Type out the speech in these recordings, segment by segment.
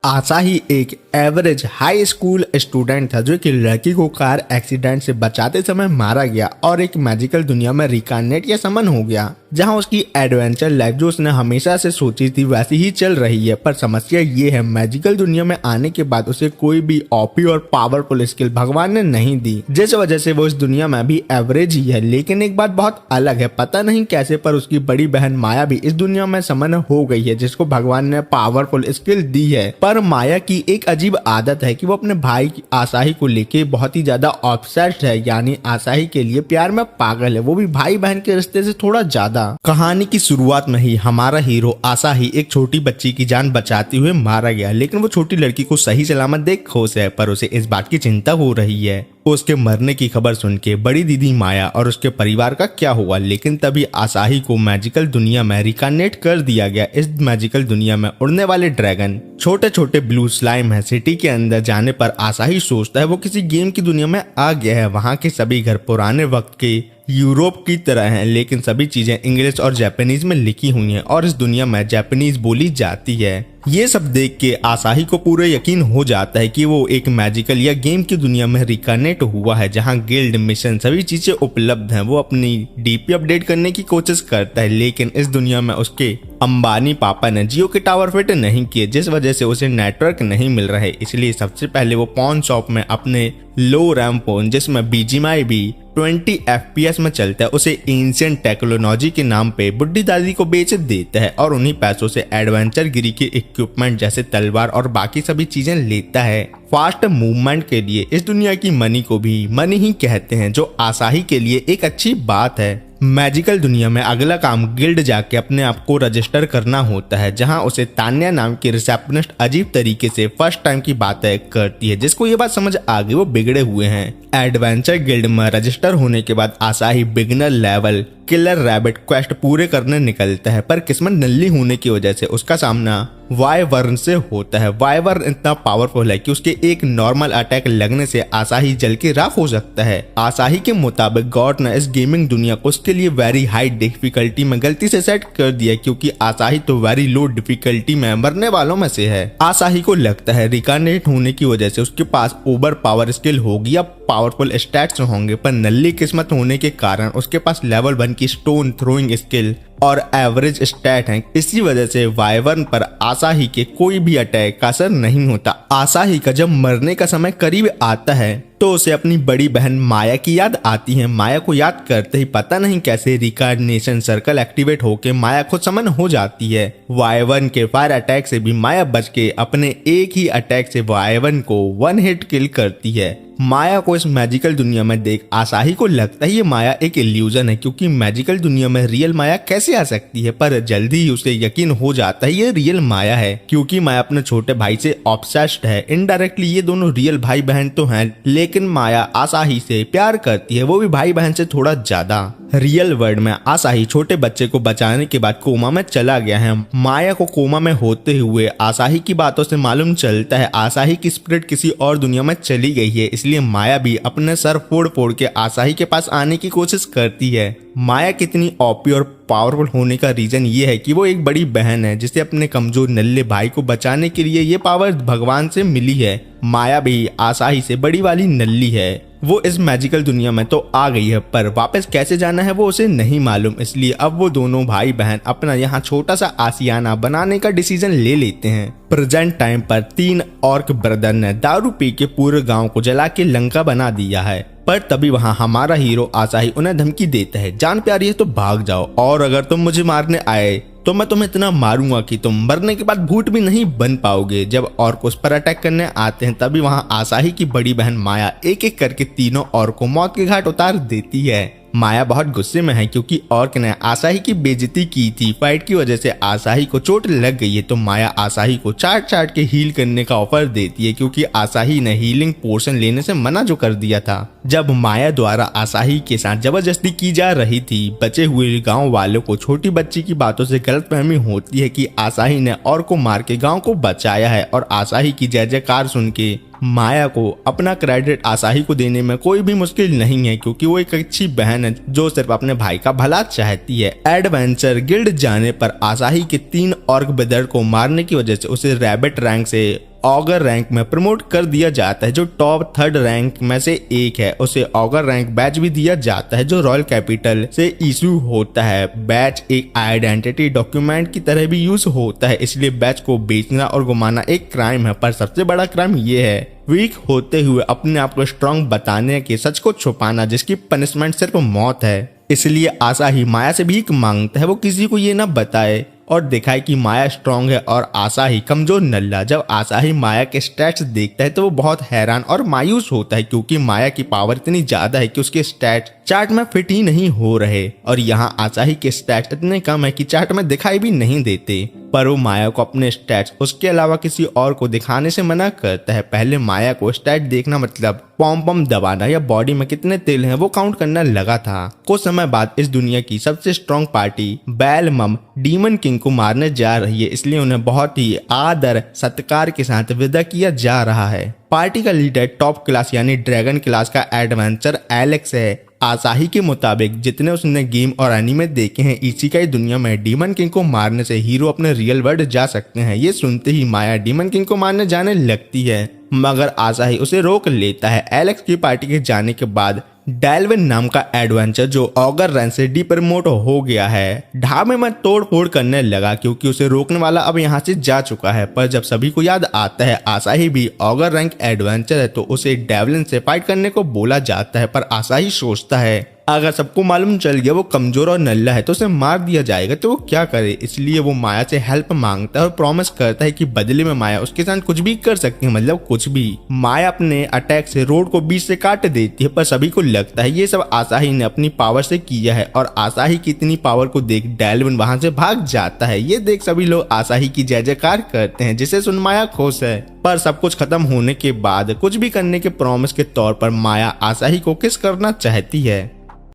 आसाही एक average high school student था जो एक लड़की को कार एक्सीडेंट से बचाते समय मारा गया और एक मैजिकल दुनिया में रिकार्नेट या समन हो गया, जहां उसकी एडवेंचर लाइफ जो उसने हमेशा से सोची थी वैसी ही चल रही है। पर समस्या ये है, मैजिकल दुनिया में आने के बाद उसे कोई भी ओपी और पावरफुल स्किल भगवान ने नहीं दी, जिस वजह से वो इस दुनिया में भी एवरेज ही है। लेकिन एक बात बहुत अलग है, पता नहीं कैसे पर उसकी बड़ी बहन माया भी इस दुनिया में समन हो गई है, जिसको भगवान ने पावरफुल स्किल दी है। पर माया की एक अजीब आदत है कि वो अपने भाई आसाही को लेके बहुत ही ज्यादा ऑब्सेस्ड है, यानी आसाही के लिए प्यार में पागल है, वो भी भाई बहन के रिश्ते से थोड़ा ज्यादा। कहानी की शुरुआत में ही हमारा हीरो आसाही एक छोटी बच्ची की जान बचाते हुए मारा गया, लेकिन वो छोटी लड़की को सही सलामत देख खुश है। पर उसे इस बात की चिंता हो रही है उसके मरने की खबर सुन के बड़ी दीदी माया और उसके परिवार का क्या हुआ। लेकिन तभी आसाही को मैजिकल दुनिया में रिकार्नेट कर दिया गया। इस मैजिकल दुनिया में उड़ने वाले ड्रैगन, छोटे छोटे ब्लू स्लाइम है। सिटी के अंदर जाने पर आसाही सोचता है वो किसी गेम की दुनिया में आ गया है। वहाँ के सभी घर पुराने वक्त के यूरोप की तरह हैं, लेकिन सभी चीजें इंग्लिश और जापानीज में लिखी हुई हैं और इस दुनिया में जापानीज बोली जाती है। ये सब देख के आसाही को पूरा यकीन हो जाता है कि वो एक मैजिकल या गेम की दुनिया में रिकार्नेट हुआ है, जहां गिल्ड, मिशन, सभी चीजें उपलब्ध हैं। वो अपनी डीपी अपडेट करने की कोशिश करता है, लेकिन इस दुनिया में उसके अंबानी पापा ने जियो के टावर फिट नहीं किए, जिस वजह से उसे नेटवर्क नहीं मिल रहे। इसलिए सबसे पहले वो पॉन शॉप में अपने लो रैम फोन, जिसमें बीजीएमआई भी 20 FPS में चलता है, उसे एंशिएंट टेक्नोलॉजी के नाम पे बुड्ढी दादी को बेच देता है और उन्हीं पैसों से एडवेंचर गिरी के इक्विपमेंट जैसे तलवार और बाकी सभी चीजें लेता है फास्ट मूवमेंट के लिए। इस दुनिया की मनी को भी मनी ही कहते हैं, जो आसाही के लिए एक अच्छी बात है। मैजिकल दुनिया में अगला काम गिल्ड जाके अपने आप को रजिस्टर करना होता है, जहां उसे तान्या नाम की रिसेप्शनिस्ट अजीब तरीके से फर्स्ट टाइम की बातें करती है, जिसको ये बात समझ आ गई वो बिगड़े हुए हैं। एडवेंचर गिल्ड में रजिस्टर होने के बाद Asahi beginner level killer rabbit quest पूरे करने निकलता है, पर किस्मत नल्ली होने की वजह से उसका सामना वाइवर्न से होता है। वाइवर्न इतना पावरफुल है कि उसके एक नॉर्मल अटैक लगने से आसाही जल के राख हो सकता है। आसाही के मुताबिक गॉड ने इस गेमिंग दुनिया को उसके लिए वेरी हाई डिफिकल्टी में गलती से सेट कर दिया, क्योंकि आसाही तो वेरी लो डिफिकल्टी में मरने वालों में से है। आसाही को लगता है रिकार्नेट होने की वजह से उसके पास ओवर पावर स्किल होगी या पावरफुल स्टैट्स होंगे, पर नल्ली किस्मत होने के कारण उसके पास लेवल 1 की स्टोन थ्रोइंग स्किल और एवरेज स्टैट हैं। इसी वजह से वाइवर्न पर आसाही के कोई भी अटैक का असर नहीं होता। आसाही का जब मरने का समय करीब आता है तो उसे अपनी बड़ी बहन माया की याद आती है। माया को याद करते ही पता नहीं कैसे रिकार्नेशन सर्कल एक्टिवेट होके माया खुद समन हो जाती है। वाइवर्न के फायर अटैक से भी माया बच के अपने एक ही अटैक से वाइवर्न को 1 हिट किल करती है। माया को इस मैजिकल दुनिया में देख आसाही को लगता है ये माया एक इल्यूजन है, क्योंकि मैजिकल दुनिया में रियल माया कैसे आ सकती है। पर जल्दी ही उसे यकीन हो जाता है ये रियल माया है, क्योंकि माया अपने छोटे भाई से ऑब्सेस्ड है। इनडायरेक्टली ये दोनों रियल भाई बहन तो हैं, लेकिन माया आसाही से प्यार करती है, वो भी भाई बहन से थोड़ा ज्यादा। रियल वर्ल्ड में आसाही छोटे बच्चे को बचाने के बाद कोमा में चला गया है। माया को कोमा में होते हुए आसाही की बातों से मालूम चलता है आसाही की स्पिरिट किसी और दुनिया में चली गई है, इसलिए माया भी अपने सर फोड़ फोड़ के आसाही के पास आने की कोशिश करती है। माया कितनी ओपी और पावरफुल होने का रीजन ये है कि वो एक बड़ी बहन है, जिसे अपने कमजोर नल्ले भाई को बचाने के लिए ये पावर भगवान से मिली है। माया भी आसाही से बड़ी वाली नल्ली है। वो इस मैजिकल दुनिया में तो आ गई है, पर वापस कैसे जाना है वो उसे नहीं मालूम, इसलिए अब वो दोनों भाई बहन अपना यहाँ छोटा सा आशियाना बनाने का डिसीजन ले लेते हैं। प्रेजेंट टाइम पर 3 ऑर्क ब्रदर ने दारू पी के पूरे गांव को जला के लंका बना दिया है, पर तभी वहाँ हमारा हीरो आसाही उन्हें धमकी देता है, जान प्यारी है तो भाग जाओ, और अगर तुम मुझे मारने आए तो मैं तुम्हें इतना मारूंगा कि तुम मरने के बाद भूत भी नहीं बन पाओगे। जब ऑर्क उस पर अटैक करने आते हैं तभी वहाँ आसाही की बड़ी बहन माया एक एक करके तीनों ऑर्क को मौत के घाट उतार देती है। माया बहुत गुस्से में है, क्योंकि ऑर्क ने आसाही की बेइज्जती की थी। फाइट की वजह से आसाही को चोट लग गई है, तो माया आसाही को चाट चाट के हील करने का ऑफर देती है, क्योंकि आसाही ने हीलिंग पोर्शन लेने से मना जो कर दिया था। जब माया द्वारा आसाही के साथ जबरदस्ती की जा रही थी, बचे हुए गांव वालों को छोटी बच्ची की बातों से गलतफहमी होती है कि आसाही ने ऑर्क को मार के गांव को बचाया है, और आसाही की जय जयकार सुन के माया को अपना क्रेडिट आसाही को देने में कोई भी मुश्किल नहीं है, क्योंकि वो एक अच्छी बहन है जो सिर्फ अपने भाई का भला चाहती है। एडवेंचर गिल्ड जाने पर आसाही के 3 ऑर्क ब्रदर को मारने की वजह से उसे रैबिट रैंक से ऑगर रैंक में प्रमोट कर दिया जाता है, जो टॉप 3rd रैंक में से एक है। उसे ऑगर रैंक बैच भी दिया जाता है जो रॉयल कैपिटल से इशू होता है। बैच एक आइडेंटिटी डॉक्यूमेंट की तरह भी यूज होता है, इसलिए बैच को बेचना और घुमाना एक क्राइम है। पर सबसे बड़ा क्राइम ये है वीक होते हुए अपने आप को स्ट्रांग बताने के सच को छुपाना, जिसकी पनिशमेंट सिर्फ मौत है। इसलिए आसाही माया से भीख मांगता है, वो किसी को ये ना बताए और दिखाए कि माया स्ट्रांग है और आसाही कमजोर नल्ला। जब आसाही माया के स्टैट्स देखता है तो वो बहुत हैरान और मायूस होता है, क्योंकि माया की पावर इतनी ज्यादा है कि उसके स्टैट्स चार्ट में फिट ही नहीं हो रहे, और यहाँ आसाही के स्टैट्स इतने कम है कि चार्ट में दिखाई भी नहीं देते। पर वो माया को अपने स्टैट्स उसके अलावा किसी और को दिखाने से मना करता है। पहले माया को स्टैट देखना मतलब पॉम पॉम दबाना या बॉडी में कितने तेल हैं वो काउंट करना लगा था। कुछ समय बाद इस दुनिया की सबसे स्ट्रॉन्ग पार्टी बेलमम डीमन किंग को मारने जा रही है, इसलिए उन्हें बहुत ही आदर सत्कार के साथ विदा किया जा रहा है। पार्टी का लीडर टॉप क्लास यानी ड्रैगन क्लास का एडवेंचर एलेक्स है। आसाही के मुताबिक जितने उसने गेम और एनीमे देखे हैं, इशिकाई दुनिया में डीमन किंग को मारने से हीरो अपने रियल वर्ल्ड जा सकते हैं। ये सुनते ही माया डीमन किंग को मारने जाने लगती है, मगर आसाही उसे रोक लेता है। एलेक्स की पार्टी के जाने के बाद डेल्विन नाम का एडवेंचर जो ऑगर रैंक से डिप्रमोट हो गया है, ढाबे में तोड़ फोड़ करने लगा, क्योंकि उसे रोकने वाला अब यहाँ से जा चुका है। पर जब सभी को याद आता है आसाही भी ऑगर रैंक एडवेंचर है, तो उसे डेवलिन से फाइट करने को बोला जाता है। पर आसाही सोचता है अगर सबको मालूम चल गया वो कमजोर और नल्ला है तो उसे मार दिया जाएगा, तो वो क्या करे। इसलिए वो माया से हेल्प मांगता है और प्रॉमिस करता है कि बदले में माया उसके साथ कुछ भी कर सकती है, मतलब कुछ भी। माया अपने अटैक से रोड को बीच से काट देती है, पर सभी को लगता है ये सब आसाही ने अपनी पावर से किया है, और आसाही की इतनी पावर को देख डेल्विन वहां से भाग जाता है। ये देख सभी लोग आसाही की जय जयकार करते हैं, जिसे सुन माया खुश है। पर सब कुछ खत्म होने के बाद कुछ भी करने के प्रॉमिस के तौर पर माया आसाही को किस करना चाहती है।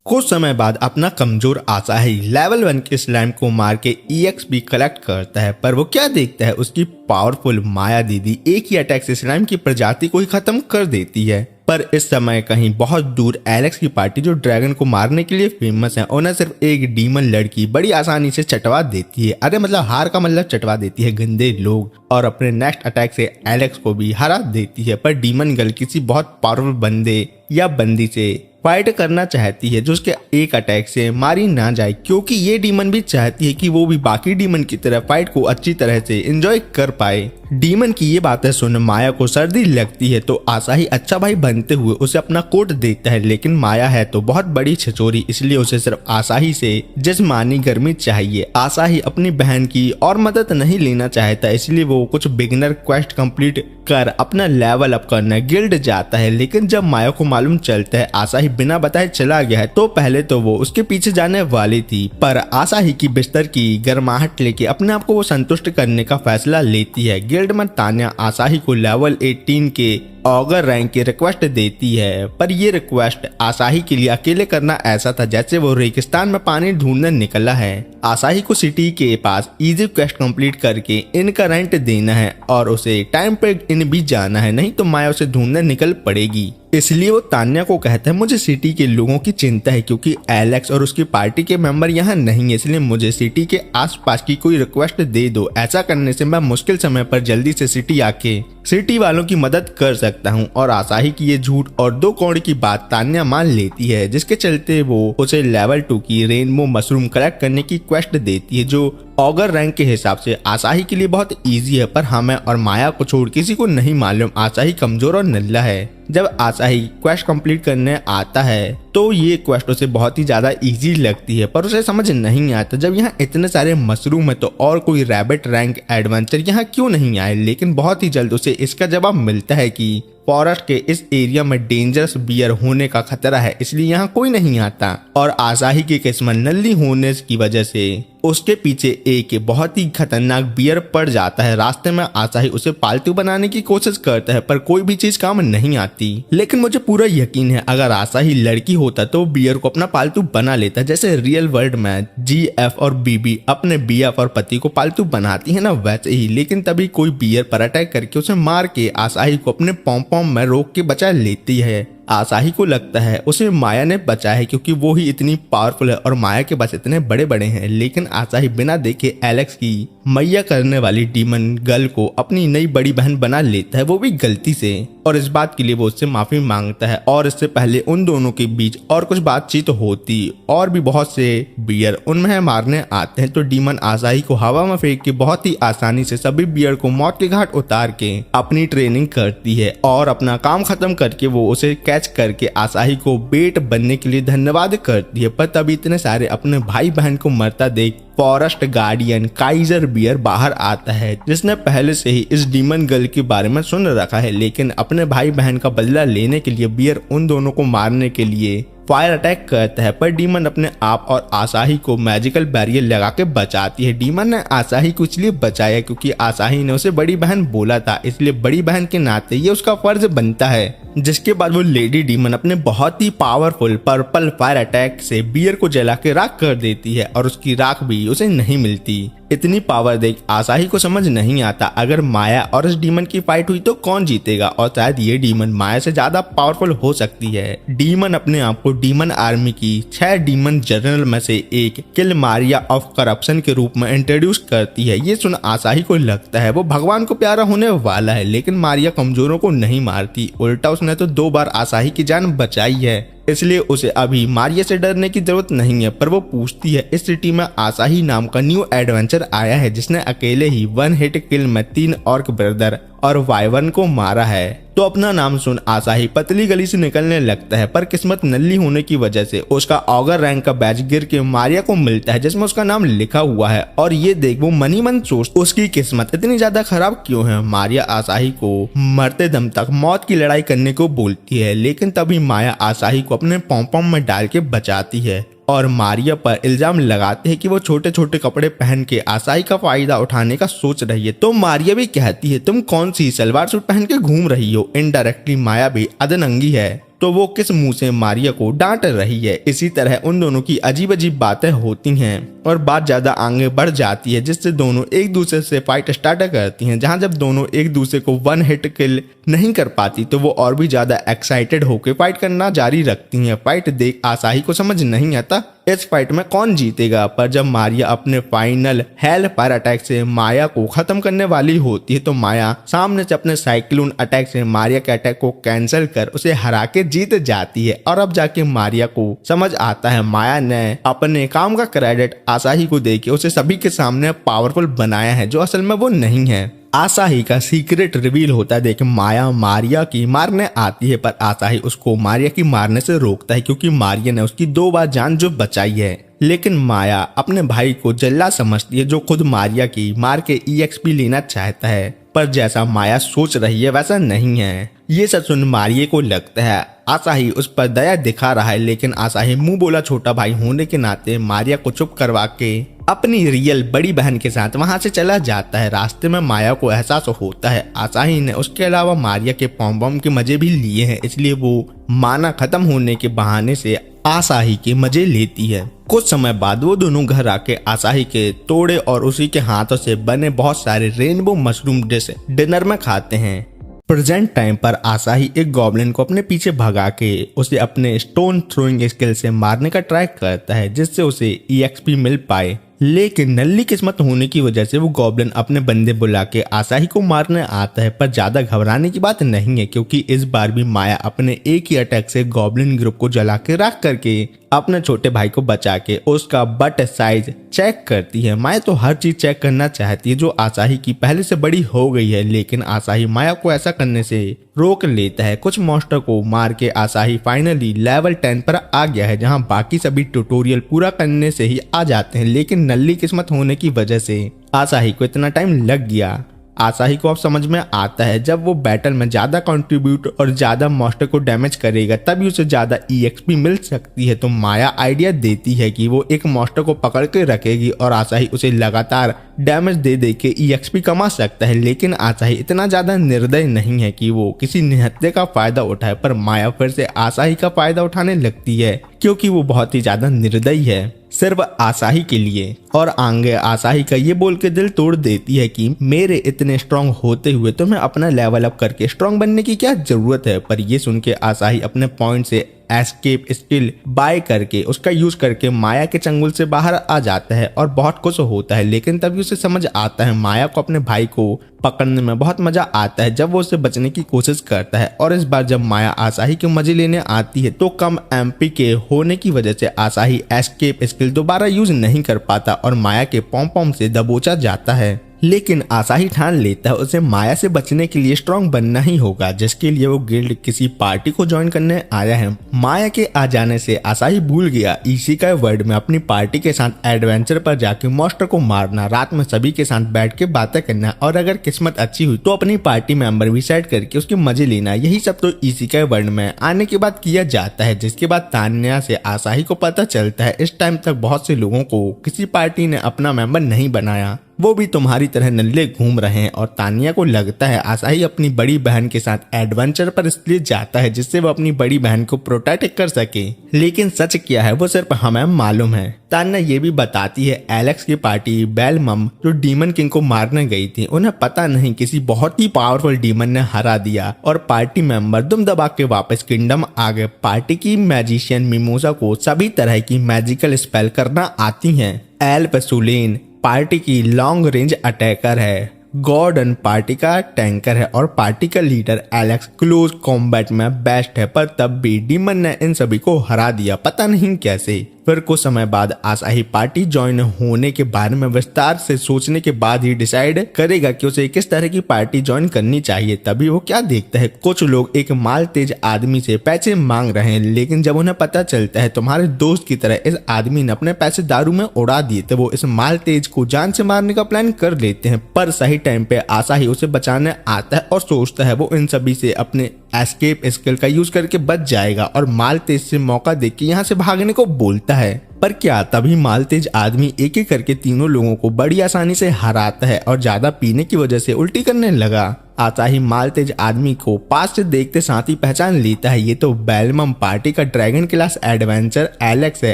कुछ समय बाद अपना कमजोर आसाही लेवल 1 के स्लाइम को मार के EXP कलेक्ट करता है, पर वो क्या देखता है उसकी पावरफुल माया दीदी एक ही अटैक से स्लाइम की प्रजाति को ही खत्म कर देती है। पर इस समय कहीं बहुत दूर एलेक्स की पार्टी जो ड्रैगन को मारने के लिए फेमस है, उन्हें सिर्फ एक डीमन लड़की बड़ी आसानी से चटवा देती है। अरे मतलब हार का मतलब चटवा देती है गंदे लोग, और अपने नेक्स्ट अटैक से एलेक्स को भी हरा देती है। पर डीमन गर्ल किसी बहुत पावरफुल बंदे या बंदी से फाइट करना चाहती है जो उसके एक अटैक से मारी ना जाए, क्योंकि ये डीमन भी चाहती है कि वो भी बाकी डीमन की तरह फाइट को अच्छी तरह से एंजॉय कर पाए। डीमन की ये बातें सुन माया को सर्दी लगती है, तो आसाही अच्छा भाई बनते हुए उसे अपना कोट देता है, लेकिन माया है तो बहुत बड़ी छिचोरी, इसलिए उसे सिर्फ आसाही से जिस्मानी गर्मी चाहिए। आसाही अपनी बहन की और मदद नहीं लेना चाहता, इसलिए वो कुछ बिगिनर क्वेस्ट कंप्लीट कर अपना लेवल अप करने गिल्ड जाता है। लेकिन जब माया को मालूम चलता है आसाही बिना बताए चला गया है, तो पहले तो वो उसके पीछे जाने वाली थी, पर आसाही की बिस्तर की गर्माहट लेके अपने आप को वो संतुष्ट करने का फैसला लेती है। गिल्ड में तान्या आसाही को लेवल 18 के ऑगर रैंक की रिक्वेस्ट देती है, पर ये रिक्वेस्ट आसाही के लिए अकेले करना ऐसा था जैसे वो रेगिस्तान में पानी ढूंढने निकला है। आसाही को सिटी के पास इजी क्वेस्ट कंप्लीट करके इनका रेंट देना है और उसे टाइम पे इन भी जाना है, नहीं तो माया उसे ढूंढने निकल पड़ेगी। इसलिए वो तान्या को कहता है मुझे सिटी के लोगों की चिंता है, क्योंकि एलेक्स और उसकी पार्टी के मेंबर यहाँ नहीं है, इसलिए मुझे सिटी के आसपास की कोई रिक्वेस्ट दे दो। ऐसा करने से मैं मुश्किल समय पर जल्दी से सिटी आके सिटी वालों की मदद कर सकता हूँ। और आसाही की ये झूठ और 2 कौड़ी की बात तान्या मान लेती है, जिसके चलते वो उसे लेवल 2 की रेनबो मशरूम कलेक्ट करने की क्वेस्ट देती है, जो ऑगर रैंक के हिसाब से आसाही के लिए बहुत इजी है। पर हमें और माया को छोड़ किसी को नहीं मालूम आसाही कमजोर और नल्ला है। जब आसाही क्वेस्ट कंप्लीट करने आता है तो ये क्वेस्ट उसे बहुत ही ज्यादा इजी लगती है, पर उसे समझ नहीं आता जब यहाँ इतने सारे मशरूम है तो और कोई रैबिट रैंक एडवेंचर यहाँ क्यों नहीं आए। लेकिन बहुत ही जल्द उसे इसका जवाब मिलता है कि फॉरेस्ट के इस एरिया में डेंजरस बियर होने का खतरा है, इसलिए यहाँ कोई नहीं आता। और आसाही की किस्मत नल्ली होने की वजह से उसके पीछे एक बहुत ही खतरनाक बियर पड़ जाता है। रास्ते में आसाही उसे पालतू बनाने की कोशिश करता है, पर कोई भी चीज काम नहीं आती। लेकिन मुझे पूरा यकीन है अगर आसाही लड़की होता तो बियर को अपना पालतू बना लेता, जैसे रियल वर्ल्ड में GF और BB अपने BF और पति को पालतू बनाती है ना, वैसे ही। लेकिन तभी कोई बियर पर अटैक करके उसे मार के आसाही को अपने पॉम पॉम में रोक के बचा लेती है। आसाही को लगता है उसे माया ने बचाया है क्योंकि वो ही इतनी पावरफुल है और माया के पास इतने बड़े बड़े हैं, लेकिन आसाही बिना देखे एलेक्स की मैया करने वाली डीमन गर्ल को अपनी नई बड़ी बहन बना लेता है, वो भी गलती से, और इस बात के लिए वो उससे माफी मांगता है। और इससे पहले उन दोनों के बीच और कुछ बातचीत होती और भी बहुत से बियर उनमें मारने आते हैं, तो डीमन आसाही को हवा में फेंक के बहुत ही आसानी से सभी बियर को मौत के घाट उतार के अपनी ट्रेनिंग करती है और अपना काम खत्म करके वो उसे कैच करके आसाही को बेट बनने के लिए धन्यवाद करती है। पर तभी इतने सारे अपने भाई बहन को मरता देख फॉरेस्ट गार्डियन काइजर बियर बाहर आता है, जिसने पहले से ही इस डीमन गर्ल के बारे में सुन रखा है, लेकिन अपने भाई बहन का बदला लेने के लिए बियर उन दोनों को मारने के लिए फायर अटैक करता है। पर डीमन अपने आप और आसाही को मैजिकल बैरियर लगा के बचाती है। डीमन ने आसाही को इसलिए बचाया क्योंकि आसाही ने उसे बड़ी बहन बोला था, इसलिए बड़ी बहन के नाते ये उसका फर्ज बनता है। जिसके बाद वो लेडी डीमन अपने बहुत ही पावरफुल पर्पल फायर अटैक से बियर को जला के राख कर देती है और उसकी राख भी उसे नहीं मिलती। इतनी पावर देख आसाही को समझ नहीं आता अगर माया और इस डीमन की फाइट हुई तो कौन जीतेगा, और शायद ये डीमन माया से ज्यादा पावरफुल हो सकती है। डीमन अपने आप को डीमन आर्मी की 6 डीमन जनरल में से एक किल मारिया ऑफ करप्शन के रूप में इंट्रोड्यूस करती है। ये सुन आसाही को लगता है वो भगवान को प्यारा होने वाला है, लेकिन मारिया कमजोरों को नहीं मारती, उल्टा उसने तो 2 बार आसाही की जान बचाई है, इसलिए उसे अभी मारिया से डरने की जरूरत नहीं है। पर वो पूछती है इस सिटी में आसाही नाम का न्यू एडवेंचर आया है जिसने अकेले ही 1 हिट किल में 3 ऑर्क ब्रदर और वाइवर्न को मारा है, तो अपना नाम सुन आसाही पतली गली से निकलने लगता है। पर किस्मत नल्ली होने की वजह से उसका ऑगर रैंक का बैच गिर के मारिया को मिलता है जिसमें उसका नाम लिखा हुआ है, और ये देख वो मनी मन सोचता उसकी किस्मत इतनी ज्यादा खराब क्यों है। मारिया आसाही को मरते दम तक मौत की लड़ाई करने को बोलती है, लेकिन तभी माया आसाही को अपने पॉम में डाल के बचाती है और मारिया पर इल्जाम लगाते हैं कि वो छोटे छोटे कपड़े पहन के आसाही का फायदा उठाने का सोच रही है। तो मारिया भी कहती है तुम कौन सी सलवार सूट पहन के घूम रही हो। इनडायरेक्टली माया भी अदनंगी है, तो वो किस मुंह से मारिया को डांट रही है। इसी तरह उन दोनों की अजीब अजीब बातें होती हैं और बात ज्यादा आगे बढ़ जाती है, जिससे दोनों एक दूसरे से फाइट स्टार्ट करती हैं। जहां जब दोनों एक दूसरे को 1 हिट किल नहीं कर पाती तो वो और भी ज्यादा एक्साइटेड होकर फाइट करना जारी रखती हैं। फाइट देख आसाही को समझ नहीं आता इस फाइट में कौन जीतेगा, पर जब मारिया अपने फाइनल हेल फायर अटैक से माया को खत्म करने वाली होती है तो माया सामने से अपने साइक्लोन अटैक से मारिया के अटैक को कैंसिल कर उसे हरा के जीत जाती है। और अब जाके मारिया को समझ आता है माया ने अपने काम का क्रेडिट आसाही को देके उसे सभी के सामने पावरफुल बनाया है, जो असल में वो नहीं है। आसाही का सीक्रेट रिवील होता है देख माया मारिया की मारने आती है, पर आसाही उसको मारिया की मारने से रोकता है क्योंकि मारिया ने उसकी 2 बार जान जो बचाई है। लेकिन माया अपने भाई को जल्ला समझती है जो खुद मारिया की मार के EXP लेना चाहता है, पर जैसा माया सोच रही है वैसा नहीं है। ये सब सुन मारिया को लगता है आसाही उस पर दया दिखा रहा है, लेकिन आसाही मुंह बोला छोटा भाई होने के नाते मारिया को चुप करवा के अपनी रियल बड़ी बहन के साथ वहां से चला जाता है। रास्ते में माया को एहसास होता है आसाही ने उसके अलावा मारिया के पॉम के मजे भी लिए हैं, इसलिए वो माना खत्म होने के बहाने से आसाही के मजे लेती है। कुछ समय बाद वो दोनों घर आके आसाही के तोड़े और उसी के हाथों से बने बहुत सारे रेनबो मशरूम डिश डिनर में खाते हैं। प्रेजेंट टाइम पर आसाही एक गॉब्लिन को अपने पीछे भगा के उसे अपने स्टोन थ्रोइंग स्किल से मारने का ट्राई करता है जिससे उसे EXP मिल पाए, लेकिन नल्ली किस्मत होने की वजह से वो गॉब्लिन अपने बंदे बुला के आसाही को मारने आता है। पर ज्यादा घबराने की बात नहीं है क्योंकि इस बार भी माया अपने एक ही अटैक से गॉब्लिन ग्रुप को जला के राख करके अपने छोटे भाई को बचा के उसका बट साइज चेक करती है। माया तो हर चीज चेक करना चाहती है जो आसाही की पहले से बड़ी हो गई है, लेकिन आसाही माया को ऐसा करने से रोक लेता है। कुछ मॉन्स्टर को मार के आसाही फाइनली लेवल 10 पर आ गया है, जहां बाकी सभी ट्यूटोरियल पूरा करने से ही आ जाते हैं, लेकिन नल्ली किस्मत होने की वजह से आसाही को इतना टाइम लग गया। आसाही को अब समझ में आता है जब वो बैटल में ज्यादा कंट्रीब्यूट और ज्यादा मॉन्स्टर को डैमेज करेगा तभी उसे ज्यादा EXP मिल सकती है। तो माया आइडिया देती है कि वो एक मॉन्स्टर को पकड़ के रखेगी और आसाही उसे लगातार डैमेज दे दे के EXP कमा सकता है, लेकिन आसाही इतना ज्यादा निर्दय नहीं है कि वो किसी निहत्थे का फायदा उठाए। पर माया फिर से आसाही का फायदा उठाने लगती है क्योंकि वो बहुत ही ज्यादा निर्दयी है। सिर्फ आसाही के लिए। और आगे आसाही का ये बोल के दिल तोड़ देती है कि मेरे इतने स्ट्रांग होते हुए तुम्हें अपना लेवल अप करके स्ट्रांग बनने की क्या जरूरत है। पर ये सुन के आसाही अपने पॉइंट से एस्केप स्किल बाय करके उसका यूज करके माया के चंगुल से बाहर आ जाता है और बहुत खुश होता है। लेकिन तभी उसे समझ आता है माया को अपने भाई को पकड़ने में बहुत मजा आता है जब वो उसे बचने की कोशिश करता है। और इस बार जब माया आसाही के मजे लेने आती है तो कम एमपी के होने की वजह से आसाही एस्केप स्किल दोबारा यूज नहीं कर पाता और माया के पॉम पॉम से दबोचा जाता है। लेकिन आसाही ठान लेता है उसे माया से बचने के लिए स्ट्रांग बनना ही होगा, जिसके लिए वो गिल्ड किसी पार्टी को ज्वाइन करने आया है। माया के आ जाने से आसाही भूल गया इसी का वर्ल्ड में अपनी पार्टी के साथ एडवेंचर पर जाके मॉन्स्टर को मारना, रात में सभी के साथ बैठ के बातें करना और अगर किस्मत अच्छी हुई तो अपनी पार्टी मेंबर भी सेट करके उसके मजे लेना। यही सब तो इसी का वर्ल्ड में आने के बाद किया जाता है। जिसके बाद तान्या से आसाही को पता चलता है इस टाइम तक बहुत से लोगों को किसी पार्टी ने अपना मेंबर नहीं बनाया, वो भी तुम्हारी तरह नल्ले घूम रहे हैं। और तानिया को लगता है आसाही अपनी बड़ी बहन के साथ एडवेंचर पर इसलिए जाता है जिससे वो अपनी बड़ी बहन को प्रोटेक्ट कर सके। लेकिन सच क्या है वो सिर्फ हमें मालूम है। तान्या ये भी बताती है एलेक्स की पार्टी बेलमम जो डीमन किंग को मारने गई थी उन्हें पता नहीं किसी बहुत ही पावरफुल डीमन ने हरा दिया और पार्टी मेंबर दुम दबा के वापस किंगडम आ गए। पार्टी की मैजिशियन मिमोसा को सभी तरह की मैजिकल स्पेल करना आती है। एल्फ सुलेन पार्टी की लॉन्ग रेंज अटैकर है, गॉर्डन पार्टी का टैंकर है और पार्टी का लीडर एलेक्स क्लोज कॉम्बैट में बेस्ट है। पर तब भी डीमन ने इन सभी को हरा दिया, पता नहीं कैसे। फिर कुछ समय बाद आसाही पार्टी ज्वाइन होने के बारे में विस्तार से सोचने के बाद ही डिसाइड करेगा कि उसे किस तरह की पार्टी ज्वाइन करनी चाहिए। तभी वो क्या देखता है कुछ लोग एक माल तेज आदमी से पैसे मांग रहे हैं, लेकिन जब उन्हें पता चलता है तुम्हारे दोस्त की तरह इस आदमी ने अपने पैसे दारू में उड़ा दिए तो वो इस माल तेज को जान से मारने का प्लान कर लेते हैं। पर सही टाइम पे आसाही उसे बचाने आता है और सोचता है वो इन सभी से अपने एस्केप स्किल का यूज करके बच जाएगा और माल तेज से मौका देख के यहाँ से भागने को बोलता है। पर क्या तभी माल तेज आदमी एक एक करके तीनों लोगों को बड़ी आसानी से हराता है और ज्यादा पीने की वजह से उल्टी करने लगा। आसाही माल तेज आदमी को पास से देखते साथ ही पहचान लेता है ये तो बेलमम पार्टी का ड्रैगन क्लास एडवेंचर एलेक्स है।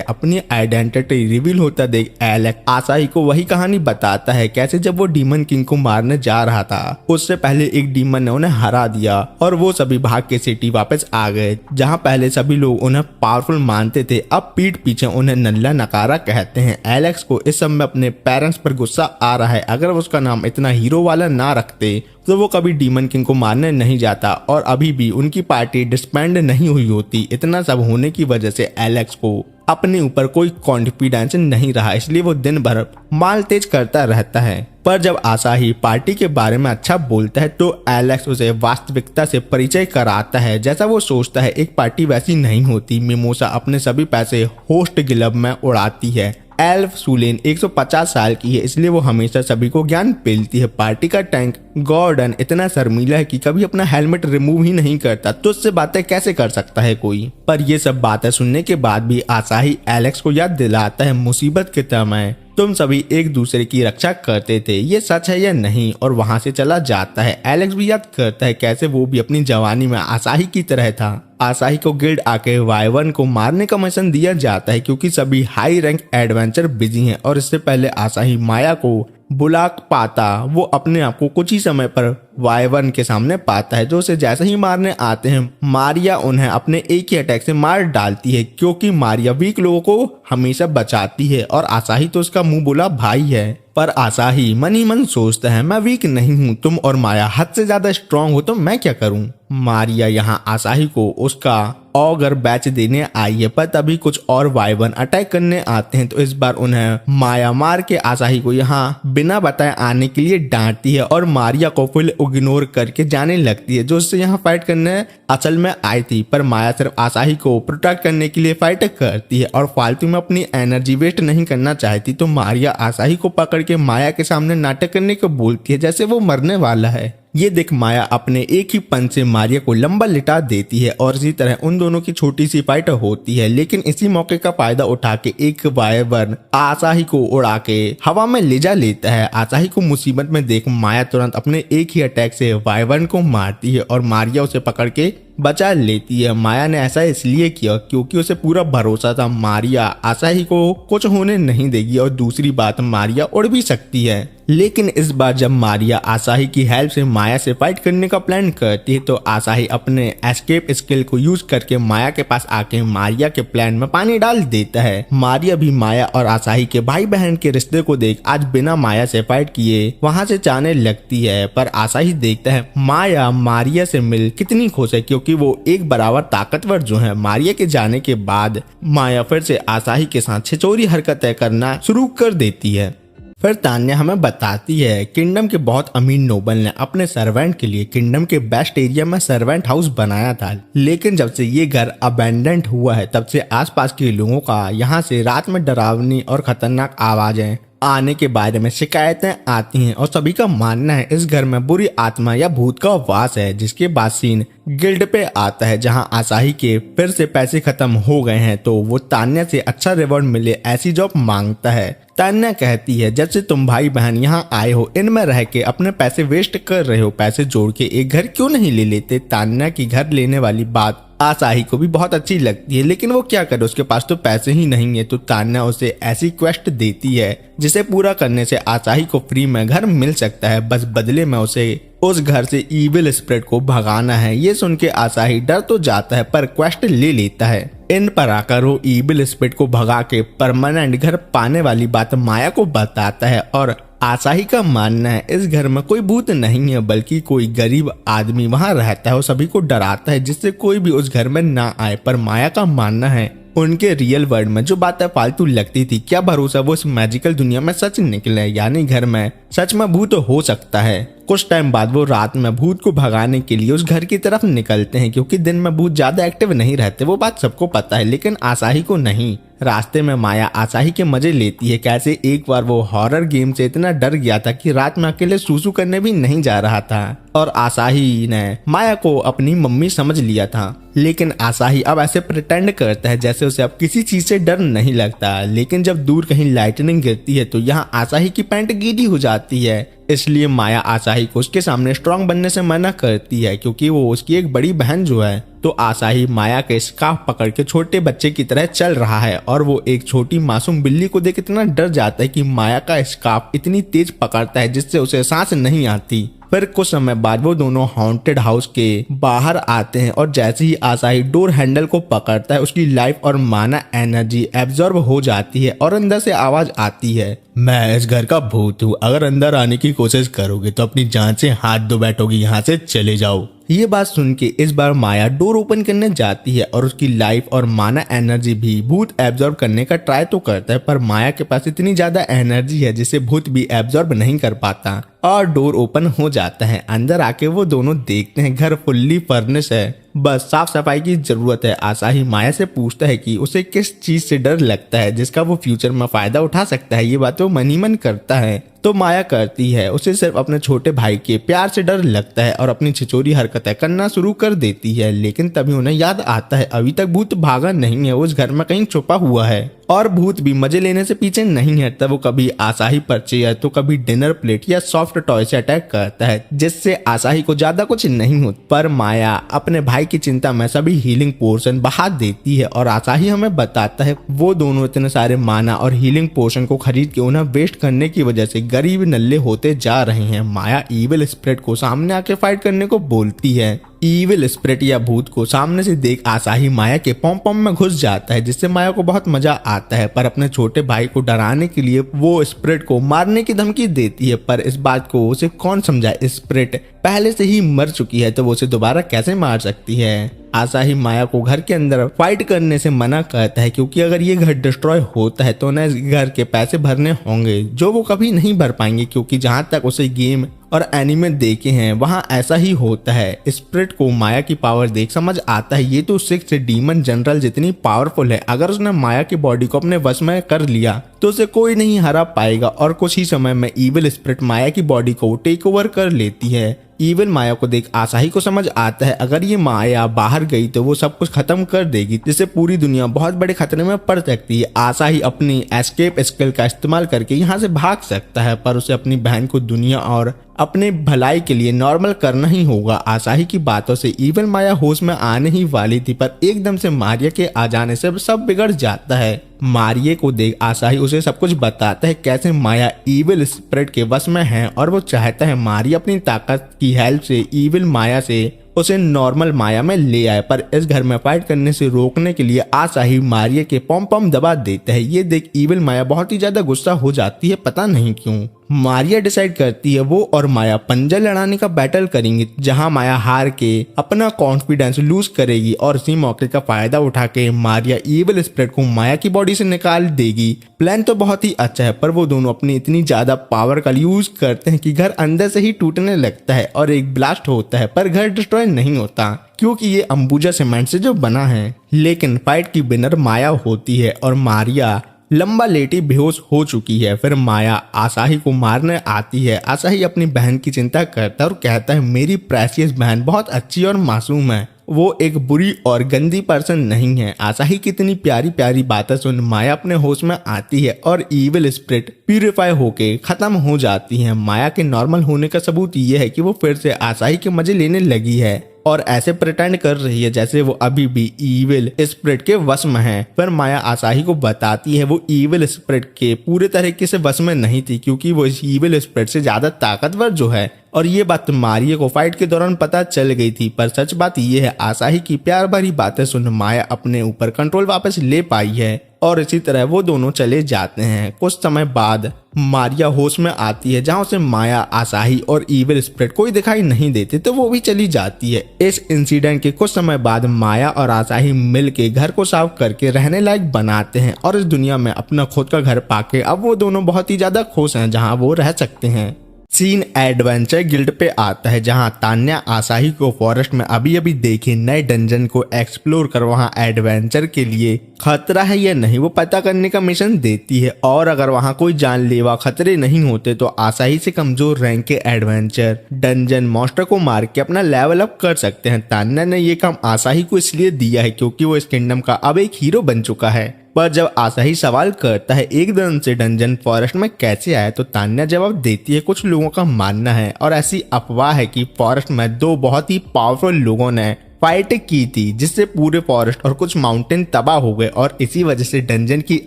अपनी आइडेंटिटी रिवील होता देख एलेक्स आसाही को वही कहानी बताता है कैसे जब वो डीमन किंग को मारने जा रहा था उससे पहले एक डीमन ने उन्हें हरा दिया और वो सभी भाग के सिटी वापस आ गए। जहाँ पहले सभी लोग उन्हें पावरफुल मानते थे अब पीठ पीछे उन्हें नल्ला नकारा कहते हैं। एलेक्स को इस समय अपने पेरेंट्स पर गुस्सा आ रहा है, अगर वो उसका नाम इतना हीरो वाला ना रखते तो वो कभी डीमन किंग को मारने नहीं जाता और अभी भी उनकी पार्टी डिस्बैंड नहीं हुई होती। इतना सब होने की वजह से एलेक्स को अपने ऊपर कोई कॉन्फिडेंस नहीं रहा, इसलिए वो दिन भर माल तेज करता रहता है। पर जब आसाही पार्टी के बारे में अच्छा बोलता है तो एलेक्स उसे वास्तविकता से परिचय कराता है। जैसा वो सोचता है एक पार्टी वैसी नहीं होती। मिमोसा अपने सभी पैसे होस्ट क्लब में उड़ाती है। एल्फ सुलेन 150 साल की है इसलिए वो हमेशा सभी को ज्ञान पेलती है। पार्टी का टैंक गॉर्डन इतना शर्मीला है कि कभी अपना हेलमेट रिमूव ही नहीं करता, तो उससे बातें कैसे कर सकता है कोई। पर ये सब बातें सुनने के बाद भी आसाही एलेक्स को याद दिलाता है मुसीबत के समय तुम सभी एक दूसरे की रक्षा करते थे, ये सच है या नहीं, और वहां से चला जाता है। एलेक्स भी याद करता है कैसे वो भी अपनी जवानी में आसाही की तरह था। आसाही को गिल्ड आके वाइवन को मारने का मिशन दिया जाता है क्योंकि सभी हाई रैंक एडवेंचर बिजी हैं और इससे पहले आसाही माया को बुला पाता वो अपने आप को कुछ ही समय पर वाइवन के सामने पाता है जो उसे जैसे ही मारने आते हैं मारिया उन्हें अपने एक ही अटैक से मार डालती है क्योंकि मारिया वीक लोगों को हमेशा बचाती है और आसाही तो उसका मुंह बोला भाई है। पर आसाही मन ही मन सोचता है मैं वीक नहीं हूँ, तुम और माया हद से ज्यादा स्ट्रांग हो तो मैं क्या करूँ। मारिया यहाँ आसाही को उसका ऑगर बैच देने आई है पर तभी कुछ और वाइवन अटैक करने आते हैं तो इस बार उन्हें माया मार के आसाही को यहाँ बिना बताए आने के लिए डांटती है और मारिया को फुल इग्नोर करके जाने लगती है जो उससे यहाँ फाइट करने असल में आई थी। पर माया सिर्फ आसाही को प्रोटेक्ट करने के लिए फाइट करती है और फालतू में अपनी एनर्जी वेस्ट नहीं करना चाहती। तो मारिया आसाही को पकड़ के माया के सामने नाटक करने को बोलती है जैसे वो मरने वाला है। ये देख माया अपने एक ही पंच से मारिया को लंबा लिटा देती है और इसी तरह उन दोनों की छोटी सी फाइट होती है। लेकिन इसी मौके का फायदा उठा के एक वाइवन आसाही को उड़ा के हवा में ले जा लेता है। आसाही को मुसीबत में देख माया तुरंत अपने एक ही अटैक से वाइवन को मारती है और मारिया उसे पकड़ के बचा लेती है। माया ने ऐसा इसलिए किया क्योंकि उसे पूरा भरोसा था मारिया आसाही को कुछ होने नहीं देगी, और दूसरी बात मारिया उड़ भी सकती है। लेकिन इस बार जब मारिया आसाही की हेल्प से माया से फाइट करने का प्लान करती है तो आसाही अपने एस्केप स्किल को यूज करके माया के पास आके मारिया के प्लान में पानी डाल देता है। मारिया भी माया और आसाही के भाई बहन के रिश्ते को देख आज बिना माया से फाइट किए वहां से जाने लगती है, पर आसाही देखता है माया मारिया से मिल कितनी खुश है क्योंकि वो एक बराबर ताकतवर जो है। मारिया के जाने के बाद माया फिर से आसाही के साथ छिचोरी हरकतें करना शुरू कर देती है। फिर तान्या हमें बताती है किंगडम के बहुत अमीर नोबल ने अपने सर्वेंट के लिए किंगडम के बेस्ट एरिया में सर्वेंट हाउस बनाया था, लेकिन जब से ये घर अबेंडेंट हुआ है तब से आसपास के लोगों का यहाँ से रात में डरावनी और खतरनाक आवाजें आने के बारे में शिकायतें आती हैं और सभी का मानना है इस घर में बुरी आत्मा या भूत का वास है। जिसके बाद सीन गिल्ड पे आता है जहां आसाही के फिर से पैसे खत्म हो गए हैं तो वो तान्या से अच्छा रिवॉर्ड मिले ऐसी जॉब मांगता है। तान्या कहती है जब से तुम भाई बहन यहाँ आए हो इनमें रह के अपने पैसे वेस्ट कर रहे हो, पैसे जोड़ के एक घर क्यों नहीं ले लेते। तान्या की घर लेने वाली बात आसाही को भी बहुत अच्छी लगती है, लेकिन वो क्या करे उसके पास तो पैसे ही नहीं है। तो तान्या उसे ऐसी क्वेस्ट देती है जिसे पूरा करने से आसाही को फ्री में घर मिल सकता है, बस बदले में उसे उस घर से ईविल स्पिरिट को भगाना है। ये सुन के आसाही डर तो जाता है पर क्वेस्ट ले लेता है। इन पर आकर वो ईविल स्पिरिट को भगा के परमानेंट घर पाने वाली बात माया को बताता है और आसाही का मानना है इस घर में कोई भूत नहीं है बल्कि कोई गरीब आदमी वहां रहता है और सभी को डराता है जिससे कोई भी उस घर में ना आए। पर माया का मानना है उनके रियल वर्ल्ड में जो बातें फालतू लगती थी क्या भरोसा वो इस मैजिकल दुनिया में सच निकले, यानी घर में सच में भूत हो सकता है। कुछ टाइम बाद वो रात में भूत को भगाने के लिए उस घर की तरफ निकलते हैं क्योंकि दिन में भूत ज्यादा एक्टिव नहीं रहते, वो बात सबको पता है लेकिन आसाही को नहीं। रास्ते में माया आसाही के मजे लेती है, कैसे एक बार वो हॉरर गेम से इतना डर गया था कि रात में अकेले सूसू करने भी नहीं जा रहा था और आसाही ने माया को अपनी मम्मी समझ लिया था। लेकिन आसाही अब ऐसे प्रिटेंड करता है जैसे उसे अब किसी चीज से डर नहीं लगता, लेकिन जब दूर कहीं लाइटनिंग गिरती है तो यहाँ आसाही की पैंट गीली हो जाती है। इसलिए माया आसाही को उसके सामने स्ट्रांग बनने से मना करती है क्योंकि वो उसकी एक बड़ी बहन जो है। तो आसाही माया के स्कार्फ पकड़ के छोटे बच्चे की तरह चल रहा है और वो एक छोटी मासूम बिल्ली को देख इतना डर जाता है कि माया का स्कार्फ इतनी तेज पकड़ता है जिससे उसे सांस नहीं आती। फिर कुछ समय बाद वो दोनों हॉन्टेड हाउस के बाहर आते हैं और जैसे ही आसाही डोर हैंडल को पकड़ता है उसकी लाइफ और माना एनर्जी एब्जॉर्ब हो जाती है और अंदर से आवाज आती है, मैं इस घर का भूत हूँ, अगर अंदर आने की कोशिश करोगे तो अपनी जान से हाथ धो बैठोगे, यहाँ से चले जाओ। ये बात सुन के इस बार माया डोर ओपन करने जाती है और उसकी लाइफ और माना एनर्जी भी भूत एब्जॉर्ब करने का ट्राई तो करता है, पर माया के पास इतनी ज्यादा एनर्जी है जिसे भूत भी एब्जॉर्ब नहीं कर पाता और डोर ओपन हो जाता है। अंदर आके वो दोनों देखते हैं घर फुल्ली फर्निश है, बस साफ सफाई की जरूरत है। आसाही माया से पूछता है कि उसे किस चीज से डर लगता है जिसका वो फ्यूचर में फायदा उठा सकता है। ये बात वो मन ही मन करता है तो माया करती है, उसे सिर्फ अपने छोटे भाई के प्यार से डर लगता है और अपनी छिचोरी हरकतें करना शुरू कर देती है। लेकिन तभी उन्हें याद आता है अभी तक भूत भागा नहीं है, उस घर में कहीं छुपा हुआ है और भूत भी मजे लेने से पीछे नहीं हटता। वो कभी आसाही पर चेयर तो कभी डिनर प्लेट या सॉफ्ट टॉय से अटैक करता है जिससे आसाही को ज्यादा कुछ नहीं होता। पर माया अपने भाई की चिंता में सभी हीलिंग पोर्शन बहा देती है और आसाही हमें बताता है वो दोनों इतने सारे माना और हीलिंग पोर्शन को खरीद के उन्हें वेस्ट करने की वजह से गरीब नल्ले होते जा रहे हैं। माया ईविल स्पिरिट को सामने आके फाइट करने को बोलती है। ईविल स्पिरिट या भूत को सामने से देख आसाही माया के पॉम पॉम में घुस जाता है जिससे माया को बहुत मजा आता है, पर अपने छोटे भाई को डराने के लिए वो स्पिरिट को मारने की धमकी देती है। पर इस बात को उसे कौन समझाए, स्पिरिट पहले से ही मर चुकी है तो वो उसे दोबारा कैसे मार सकती है। आसाही माया को घर के अंदर फाइट करने से मना करता है क्योंकि अगर ये घर डिस्ट्रॉय होता है तो उन्हें इस घर के पैसे भरने होंगे जो वो कभी नहीं भर पाएंगे, क्योंकि जहां तक उसे गेम और एनिमे देखे हैं वहां ऐसा ही होता है। स्पिरिट को माया की पावर देख समझ आता है ये तो 6 डीमन जनरल जितनी पावरफुल है, अगर उसने माया की बॉडी को अपने वश में कर लिया तो उसे कोई नहीं हरा पाएगा। और कुछ ही समय में ईविल स्पिरिट माया की बॉडी को टेक ओवर कर लेती है। ईविल माया को देख आसाही को समझ आता है अगर ये माया बाहर गई तो वो सब कुछ खत्म कर देगी जिससे पूरी दुनिया बहुत बड़े खतरे में पड़ सकती है। आसाही अपनी एस्केप स्किल का इस्तेमाल करके यहाँ से भाग सकता है, पर उसे अपनी बहन को दुनिया और अपने भलाई के लिए नॉर्मल करना ही होगा। आसाही की बातों से इविल माया होश में आने ही वाली थी, पर एकदम से मारिया के आ जाने से सब बिगड़ जाता है। मारिया को देख आसाही उसे सब कुछ बताता है कैसे माया इविल स्पिरिट के वश में है, और वो चाहता है मारिया अपनी ताकत की हेल्प से इविल माया से उसे नॉर्मल माया में ले आए। पर इस घर में फाइट करने से रोकने के लिए आसाही मारिया के पॉम पॉम दबा देता है। ये देख इविल माया बहुत ही ज्यादा गुस्सा हो जाती है, पता नहीं क्यों। मारिया डिसाइड करती है वो और माया पंजा लड़ाने का बैटल करेंगी, जहां माया हार के अपना कॉन्फिडेंस लूज करेगी और इसी मौके का फायदा उठा के मारिया इविल स्पिरिट को माया की बॉडी से निकाल देगी। प्लान तो बहुत ही अच्छा है, पर वो दोनों अपनी इतनी ज्यादा पावर का यूज करते हैं कि घर अंदर से ही टूटने लगता है और एक ब्लास्ट होता है, पर घर डिस्ट्रॉय नहीं होता क्योंकि ये अंबुजा सीमेंट से जो बना है। लेकिन फाइट की विनर माया होती है और मारिया लंबा लेटी बेहोश हो चुकी है। फिर माया आसाही को मारने आती है। आसाही अपनी बहन की चिंता करता है और कहता है मेरी प्रेशियस बहन बहुत अच्छी और मासूम है, वो एक बुरी और गंदी पर्सन नहीं है। आसाही की इतनी प्यारी प्यारी बातें सुन माया अपने होश में आती है और इविल स्पिरिट प्यूरिफाई होके खत्म हो जाती है। माया के नॉर्मल होने का सबूत ये है कि वो फिर से आसाही के मजे लेने लगी है और ऐसे प्रिटेंड कर रही है जैसे वो अभी भी इविल स्पिरिट के वश में है। फिर माया आसाही को बताती है वो इविल स्पिरिट के पूरे तरीके से वश में नहीं थी, क्योंकि वो इस इविल स्पिरिट से ज्यादा ताकतवर जो है। और ये बात मारिया को फाइट के दौरान पता चल गई थी, पर सच बात ये है आसाही की प्यार भरी बातें सुन माया अपने ऊपर कंट्रोल वापस ले पाई है और इसी तरह वो दोनों चले जाते हैं। कुछ समय बाद मारिया होश में आती है, जहां उसे माया, आसाही और इविल स्पिरिट कोई दिखाई नहीं देते, तो वो भी चली जाती है। इस इंसिडेंट के कुछ समय बाद माया और आसाही मिल के घर को साफ करके रहने लायक बनाते हैं और इस दुनिया में अपना खुद का घर पाके अब वो दोनों बहुत ही ज्यादा खुश हैं, जहां वो रह सकते हैं। सीन एडवेंचर गिल्ड पे आता है, जहां तान्या आसाही को फॉरेस्ट में अभी अभी देखे नए डंजन को एक्सप्लोर कर वहां एडवेंचर के लिए खतरा है या नहीं वो पता करने का मिशन देती है। और अगर वहां कोई जानलेवा खतरे नहीं होते तो आसाही से कमजोर रैंक के एडवेंचर डंजन मॉन्स्टर को मार के अपना लेवल अप कर सकते हैं। तान्या ने ये काम आसाही को इसलिए दिया है क्योंकि वो इस किंगडम का अब एक हीरो बन चुका है। पर जब आसाही सवाल करता है एकदम से डंजन फॉरेस्ट में कैसे आया, तो तान्या जवाब देती है कुछ लोगों का मानना है और ऐसी अफवाह है कि फॉरेस्ट में दो बहुत ही पावरफुल लोगों ने फाइट की थी, जिससे पूरे फॉरेस्ट और कुछ माउंटेन तबाह हो गए और इसी वजह से डंजन की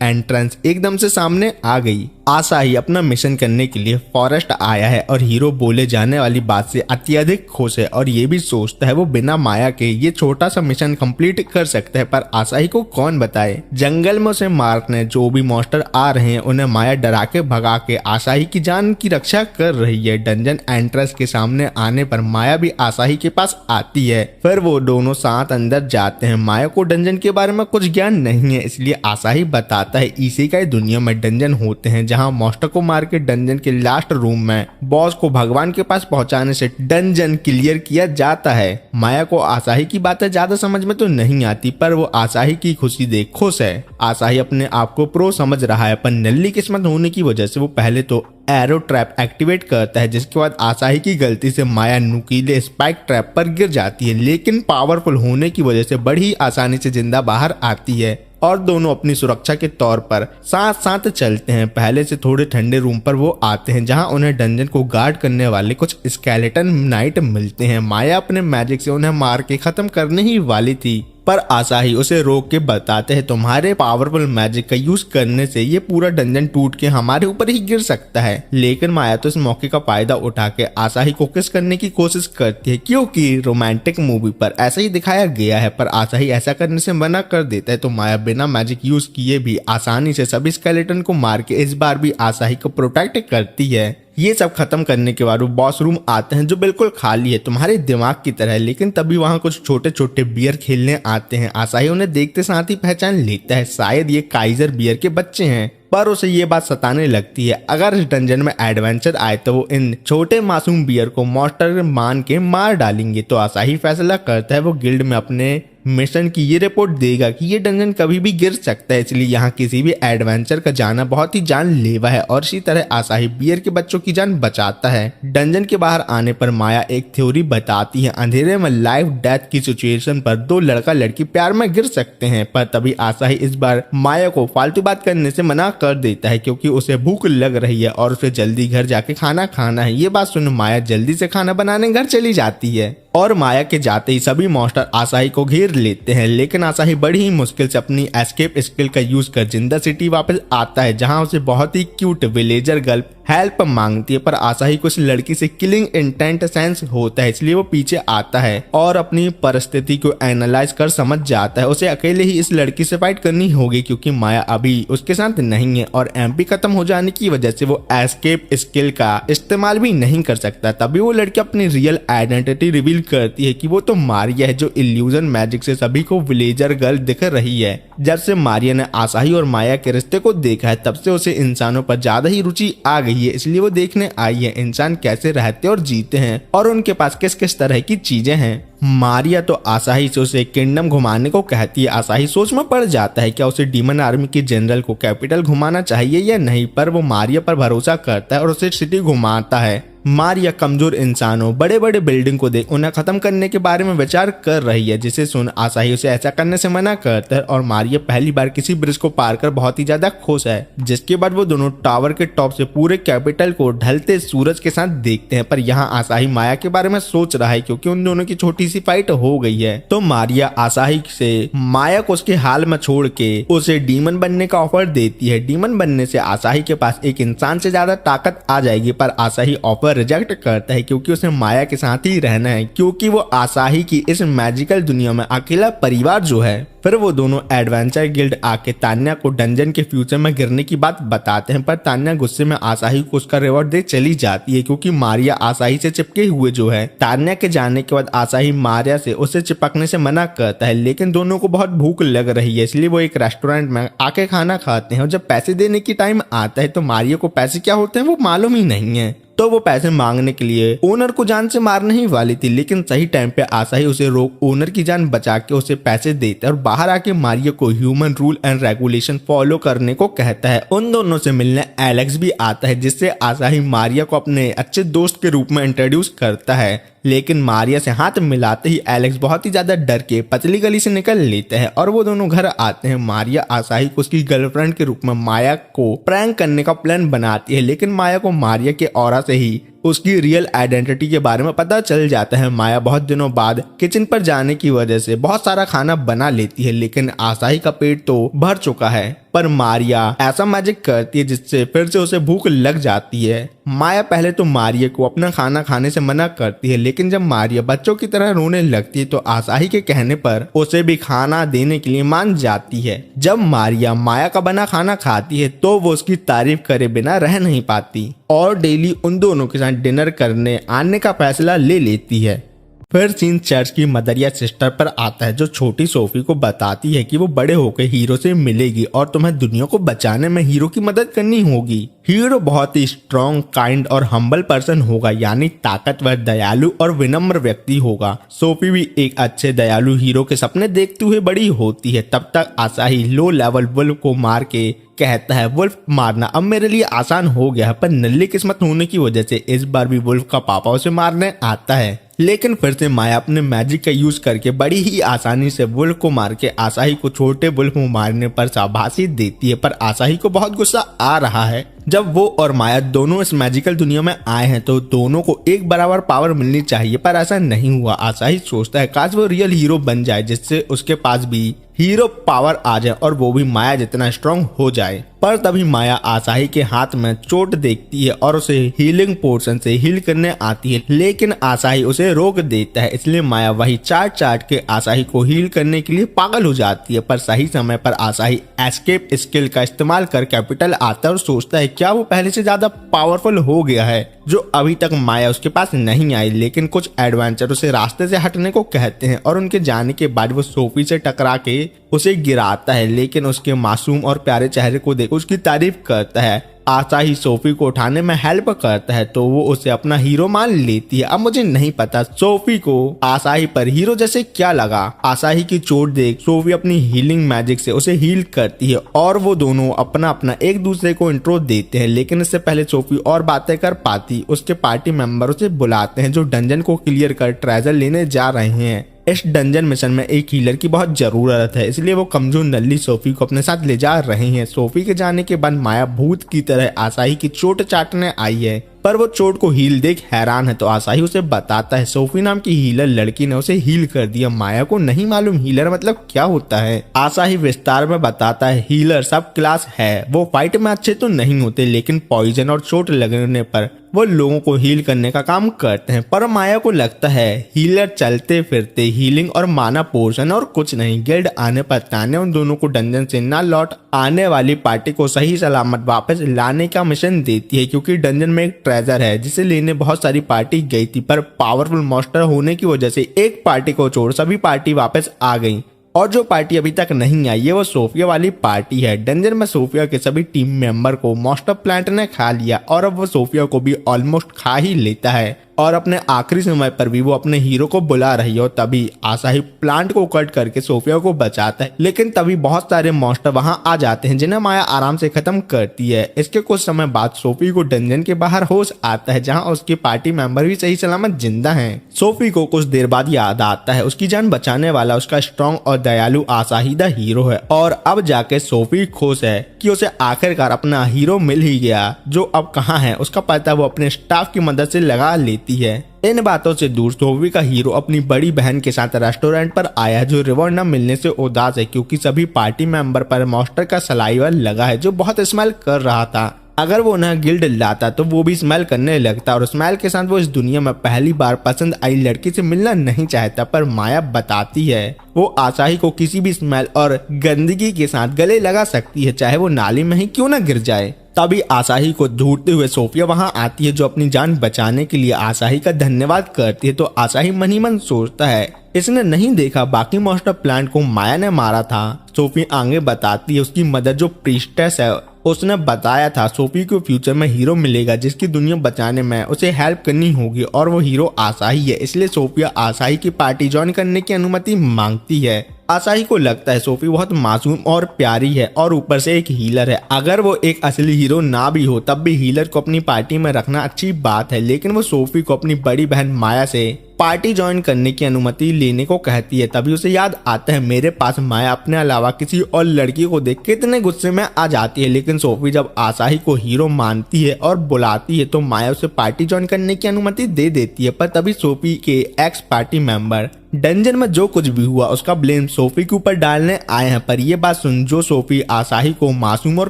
एंट्रेंस एकदम से सामने आ गई। आसाही अपना मिशन करने के लिए फॉरेस्ट आया है और हीरो बोले जाने वाली बात से अत्यधिक खुश है और ये भी सोचता है वो बिना माया के ये छोटा सा मिशन कंप्लीट कर सकता है, पर आसाही को कौन बताए। जंगल में उसे मारने जो भी मॉन्स्टर आ रहे हैं उन्हें माया डरा के भगा के आसाही की जान की रक्षा कर रही है। डंजन एंट्रेंस के सामने आने पर माया भी आसाही के पास आती है, फिर वो दोनों साथ अंदर जाते हैं। माया को डंजन के बारे में कुछ ज्ञान नहीं है, इसलिए आसाही बताता है इसी का दुनिया में डंजन होते हैं, जहां मॉन्स्टर को मार के डंजन के लास्ट रूम में बॉस को भगवान के पास पहुंचाने से डंजन क्लियर किया जाता है। माया को आसाही की बातें ज्यादा समझ में तो नहीं आती, पर वो आसाही की खुशी देख खुश है। आसाही अपने आप को प्रो समझ रहा है, पर नल्ली किस्मत होने की वजह से वो पहले तो एरो ट्रैप एक्टिवेट करता है, जिसके बाद आसाही की गलती से माया नुकीले स्पाइक ट्रैप पर गिर जाती है, लेकिन पावरफुल होने की वजह से बड़ी आसानी से जिंदा बाहर आती है और दोनों अपनी सुरक्षा के तौर पर साथ साथ चलते हैं। पहले से थोड़े ठंडे रूम पर वो आते हैं, जहां उन्हें डंजन को गार्ड करने वाले कुछ स्केलेटन नाइट मिलते हैं। माया अपने मैजिक से उन्हें मार के खत्म करने ही वाली थी, पर आसाही उसे रोक के बताते हैं तुम्हारे पावरफुल मैजिक का यूज करने से ये पूरा डंजन टूट के हमारे ऊपर ही गिर सकता है। लेकिन माया तो इस मौके का फायदा उठा के आसाही को किस करने की कोशिश करती है, क्योंकि रोमांटिक मूवी पर ऐसा ही दिखाया गया है, पर आसाही ऐसा करने से मना कर देता है। तो माया बिना मैजिक यूज किए भी आसानी से सभी स्केलेटन को मार के इस बार भी आसाही को प्रोटेक्ट करती है। ये सब खत्म करने के बाद वो बॉस रूम आते हैं, जो बिल्कुल खाली है तुम्हारे दिमाग की तरह, लेकिन तभी वहाँ कुछ छोटे छोटे बियर खेलने आते हैं। आसाही उन्हें देखते साथ ही पहचान लेता है, शायद ये काइजर बियर के बच्चे हैं, पर उसे ये बात सताने लगती है अगर इस डंजन में एडवेंचर आए तो वो इन छोटे मासूम बियर को मॉन्स्टर मान के मार डालेंगे। तो आसाही फैसला करता है वो गिल्ड में अपने मिशन की ये रिपोर्ट देगा कि ये डंजन कभी भी गिर सकता है, इसलिए यहाँ किसी भी एडवेंचर का जाना बहुत ही जानलेवा है और इसी तरह आसाही बियर के बच्चों की जान बचाता है। डंजन के बाहर आने पर माया एक थ्योरी बताती है, अंधेरे में लाइफ डेथ की सिचुएशन पर दो लड़का लड़की प्यार में गिर सकते हैं, पर तभी आसाही इस बार माया को फालतू बात करने से मना कर देता है क्योंकि उसे भूख लग रही है और उसे जल्दी घर जाके खाना खाना है। ये बात सुन माया जल्दी से खाना बनाने घर चली जाती है और माया के जाते ही सभी मॉन्स्टर आसाही को घेर लेते हैं, लेकिन आसाही बड़ी ही मुश्किल से अपनी एस्केप स्किल का यूज कर जिंदा सिटी वापस आता है, जहां उसे बहुत ही क्यूट विलेजर गर्ल हेल्प मांगती है। पर आसाही को इस लड़की से किलिंग इंटेंट सेंस होता है, इसलिए वो पीछे आता है और अपनी परिस्थिति को एनालाइज कर समझ जाता है उसे अकेले ही इस लड़की से फाइट करनी होगी क्योंकि माया अभी उसके साथ नहीं है और एमपी खत्म हो जाने की वजह से वो एस्केप स्किल का इस्तेमाल भी नहीं कर सकता। तभी वो लड़की अपनी रियल आइडेंटिटी रिवील करती है कि वो तो मारिया है जो इल्यूजन मैजिक से सभी को विलेजर गर्ल दिख रही है। जब से मारिया ने आसाही और माया के रिश्ते को देखा है तब से उसे इंसानों पर ज्यादा ही रुचि आ गई है, इसलिए वो देखने आई है इंसान कैसे रहते और जीते हैं और उनके पास किस किस तरह की चीजें हैं। मारिया तो आसाही से उसे किंगडम घुमाने को कहती है। आसाही सोच में पड़ जाता है क्या उसे डीमन आर्मी के जनरल को कैपिटल घुमाना चाहिए या नहीं, पर वो मारिया पर भरोसा करता है और उसे सिटी घुमाता है। मारिया कमजोर इंसानों बड़े बड़े बिल्डिंग को देख उन्हें खत्म करने के बारे में विचार कर रही है, जिसे सुन आसाही उसे ऐसा करने से मना करता है और मारिया पहली बार किसी ब्रिज को पार कर बहुत ही ज्यादा खुश है। जिसके बाद वो दोनों टावर के टॉप से पूरे कैपिटल को ढलते सूरज के साथ देखते हैं, पर यहाँ आसाही माया के बारे में सोच रहा है क्योंकि उन दोनों की छोटी सी फाइट हो गई है। तो मारिया आसाही से माया को उसके हाल में छोड़ के उसे डीमन बनने का ऑफर देती है। डीमन बनने से आसाही के पास एक इंसान से ज्यादा ताकत आ जाएगी, पर आसाही ऑफर रिजेक्ट करता है क्योंकि उसे माया के साथ ही रहना है, क्योंकि वो आसाही की इस मैजिकल दुनिया में अकेला परिवार जो है। फिर वो दोनों एडवेंचर गिल्ड आके तान्या को डंजन के फ्यूचर में गिरने की बात बताते हैं, पर तान्या गुस्से में आसाही को उसका रिवॉर्ड दे चली जाती है क्योंकि मारिया आसाही से चिपके हुए जो है। तान्या के जाने के बाद आसाही मारिया से उसे चिपकने से मना करता है, लेकिन दोनों को बहुत भूख लग रही है इसलिए वो एक रेस्टोरेंट में आके खाना खाते हैं और जब पैसे देने की टाइम आता है तो मारिया को पैसे क्या होते हैं वो मालूम ही नहीं है। तो वो पैसे मांगने के लिए ओनर को जान से मारने ही वाली थी, लेकिन सही टाइम पे आसाही उसे रोक ओनर की जान बचा के उसे पैसे देता है और बाहर आके मारिया को human rule and regulation follow करने को कहता है। उन दोनों से मिलने एलेक्स भी आता है, जिससे आसाही मारिया को अपने अच्छे दोस्त के रूप में इंट्रोड्यूस करता है, लेकिन मारिया से हाथ मिलाते ही एलेक्स बहुत ही ज्यादा डर के पतली गली से निकल लेते हैं और वो दोनों घर आते हैं। मारिया आसाही को उसकी गर्लफ्रेंड के रूप में माया को प्रैंक करने का प्लान बनाती है, लेकिन माया को मारिया के ऑरा से ही उसकी रियल आइडेंटिटी के बारे में पता चल जाता है। माया बहुत दिनों बाद किचन पर जाने की वजह से बहुत सारा खाना बना लेती है, लेकिन आसाही का पेट तो भर चुका है, पर मारिया ऐसा मैजिक करती है जिससे फिर से उसे भूख लग जाती है। माया पहले तो मारिया को अपना खाना खाने से मना करती है, लेकिन जब मारिया बच्चों की तरह रोने लगती है तो आसाही के कहने पर उसे भी खाना देने के लिए मान जाती है। जब मारिया माया का बना खाना खाती है तो वो उसकी तारीफ करे बिना रह नहीं पाती और डेली उन दोनों के साथ डिनर करने आने का फैसला ले लेती है। फिर सीन चर्च की मदर या सिस्टर पर आता है, जो छोटी सोफी को बताती है कि वो बड़े होकर हीरो से मिलेगी और तुम्हें दुनिया को बचाने में हीरो की मदद करनी होगी। हीरो बहुत ही स्ट्रॉन्ग, काइंड और हम्बल पर्सन होगा, यानी ताकतवर, दयालु और विनम्र व्यक्ति होगा। सोफी भी एक अच्छे दयालु हीरो के सपने देखते हुए बड़ी होती है। तब तक आसाही लो लेवल वुल्फ को मार के कहता है, वुल्फ मारना अब मेरे लिए आसान हो गया है, पर नल्ली किस्मत होने की वजह से इस बार भी वुल्फ का पापा उसे मारने आता है। लेकिन फिर से माया अपने मैजिक का यूज करके बड़ी ही आसानी से वुल्फ को मार के आसाही को छोटे वुल्फ को मारने पर शाबाशी देती है, पर आसाही को बहुत गुस्सा आ रहा है। जब वो और माया दोनों इस मैजिकल दुनिया में आए हैं तो दोनों को एक बराबर पावर मिलनी चाहिए, पर ऐसा नहीं हुआ। आसाही सोचता है काश वो रियल हीरो बन जाए जिससे उसके पास भी हीरो पावर आ जाए और वो भी माया जितना स्ट्रांग हो जाए। पर तभी माया आसाही के हाथ में चोट देखती है और उसे हीलिंग पोर्शन से हील करने आती है, लेकिन आसाही उसे रोक देता है, इसलिए माया वही चाट चाट के आसाही को हील करने के लिए पागल हो जाती है। पर सही समय पर आसाही एस्केप स्किल का इस्तेमाल कर कैपिटल आता है और सोचता है क्या वो पहले से ज्यादा पावरफुल हो गया है, जो अभी तक माया उसके पास नहीं आई। लेकिन कुछ एडवेंचर उसे रास्ते से हटने को कहते हैं और उनके जाने के बाद वो सोफी से टकरा के उसे गिराता है, लेकिन उसके मासूम और प्यारे चेहरे को देख उसकी तारीफ करता है। आसाही सोफी को उठाने में हेल्प करता है तो वो उसे अपना हीरो मान लेती है। अब मुझे नहीं पता सोफी को आसाही पर हीरो जैसे क्या लगा। आसाही की चोट देख सोफी अपनी हीलिंग मैजिक से उसे हील करती है और वो दोनों अपना अपना एक दूसरे को इंट्रो देते हैं, लेकिन इससे पहले सोफी और बातें कर पाती उसके पार्टी मेंबर उसे बुलाते हैं जो डंजन को क्लियर कर ट्रेजर लेने जा रहे हैं। इस डंजन मिशन में एक हीलर की बहुत जरूरत है, इसलिए वो कमजोर नल्ली सोफी को अपने साथ ले जा रहे हैं। सोफी के जाने के बाद माया भूत की तरह आसाही की चोट चाटने आई है, पर वो चोट को हील देख हैरान है तो आसाही उसे बताता है सोफी नाम की हीलर लड़की ने उसे हील कर दिया। माया को नहीं मालूम हीलर मतलब क्या होता है। आसाही विस्तार में बताता है हीलर सब क्लास है, वो फाइट में अच्छे तो नहीं होते लेकिन पॉइजन और चोट लगने पर वो लोगों को हील करने का काम करते हैं। पर माया को लगता है हीलर चलते फिरते हीलिंग और माना पोर्शन और कुछ नहीं। गिल्ड आने पर तान्या उन दोनों को डंजन से ना लौट आने वाली पार्टी को सही सलामत वापस लाने का मिशन देती है, क्योंकि डंजन में एक ट्रेजर है जिसे लेने बहुत सारी पार्टी गई थी, पर पावरफुल मॉन्स्टर होने की वजह से एक पार्टी को छोड़ सभी पार्टी वापस आ गई और जो पार्टी अभी तक नहीं आई है वो सोफिया वाली पार्टी है। डंजन में सोफिया के सभी टीम मेंबर को मॉन्स्टर प्लांट ने खा लिया और अब वो सोफिया को भी ऑलमोस्ट खा ही लेता है और अपने आखिरी समय पर भी वो अपने हीरो को बुला रही है और तभी आसाही प्लांट को कट करके सोफिया को बचाता है। लेकिन तभी बहुत सारे मॉन्स्टर वहां आ जाते हैं जिन्हें माया आराम से खत्म करती है। इसके कुछ समय बाद सोफी को डंजन के बाहर होश आता है जहां उसके पार्टी मेंबर भी सही सलामत जिंदा हैं। सोफी को कुछ देर बाद याद आता है उसकी जान बचाने वाला उसका स्ट्रॉन्ग और दयालु आसाही द हीरो है और अब जाके सोफी खुश है कि उसे आखिरकार अपना हीरो मिल ही गया। जो अब कहाँ है उसका पता वो अपने स्टाफ की मदद से लगा लेती है। इन बातों से दूर सोफी का हीरो अपनी बड़ी बहन के साथ रेस्टोरेंट पर आया जो रिवॉर्ड न मिलने से उदास है, क्योंकि सभी पार्टी मेंबर पर मॉन्स्टर का सलाइवा लगा है जो बहुत स्मेल कर रहा था। अगर वो उन्हें गिल्ड लाता तो वो भी स्मेल करने लगता और स्मेल के साथ वो इस दुनिया में पहली बार पसंद आई लड़की से मिलना नहीं चाहता। पर माया बताती है वो आसाही को किसी भी स्मेल और गंदगी के साथ गले लगा सकती है, चाहे वो नाली में ही क्यों ना गिर जाए। तभी आसाही को ढूंढते हुए सोफिया वहां आती है जो अपनी जान बचाने के लिए आसाही का धन्यवाद करती है। तो आसाही मन ही मन सोचता है इसने नहीं देखा बाकी मॉन्स्टर प्लांट को माया ने मारा था। सोफी आगे बताती है उसकी मदर जो प्रीस्टेस है उसने बताया था सोफी को फ्यूचर में हीरो मिलेगा जिसकी दुनिया बचाने में उसे हेल्प करनी होगी और वो हीरो आसाही है, इसलिए सोफिया आसाही की पार्टी ज्वाइन करने की अनुमति मांगती है। आसाही को लगता है सोफी बहुत मासूम और प्यारी है और ऊपर से एक हीलर है। अगर वो एक असली हीरो ना भी हो तब भी हीलर को अपनी पार्टी में रखना अच्छी बात है, लेकिन वो सोफी को अपनी बड़ी बहन माया से पार्टी ज्वाइन करने की अनुमति लेने को कहती है। तभी उसे याद आता है मेरे पास माया अपने अलावा किसी और लड़की को देख के इतने गुस्से में आ जाती है। लेकिन सोफी जब आसाही को हीरो मानती है और बुलाती है तो माया उसे पार्टी ज्वाइन करने की अनुमति दे देती है। पर तभी सोफी के एक्स पार्टी मेंबर डंजन में जो कुछ भी हुआ उसका ब्लेम सोफी के ऊपर डालने आए हैं। पर ये बात सुन जो सोफी आसाही को मासूम और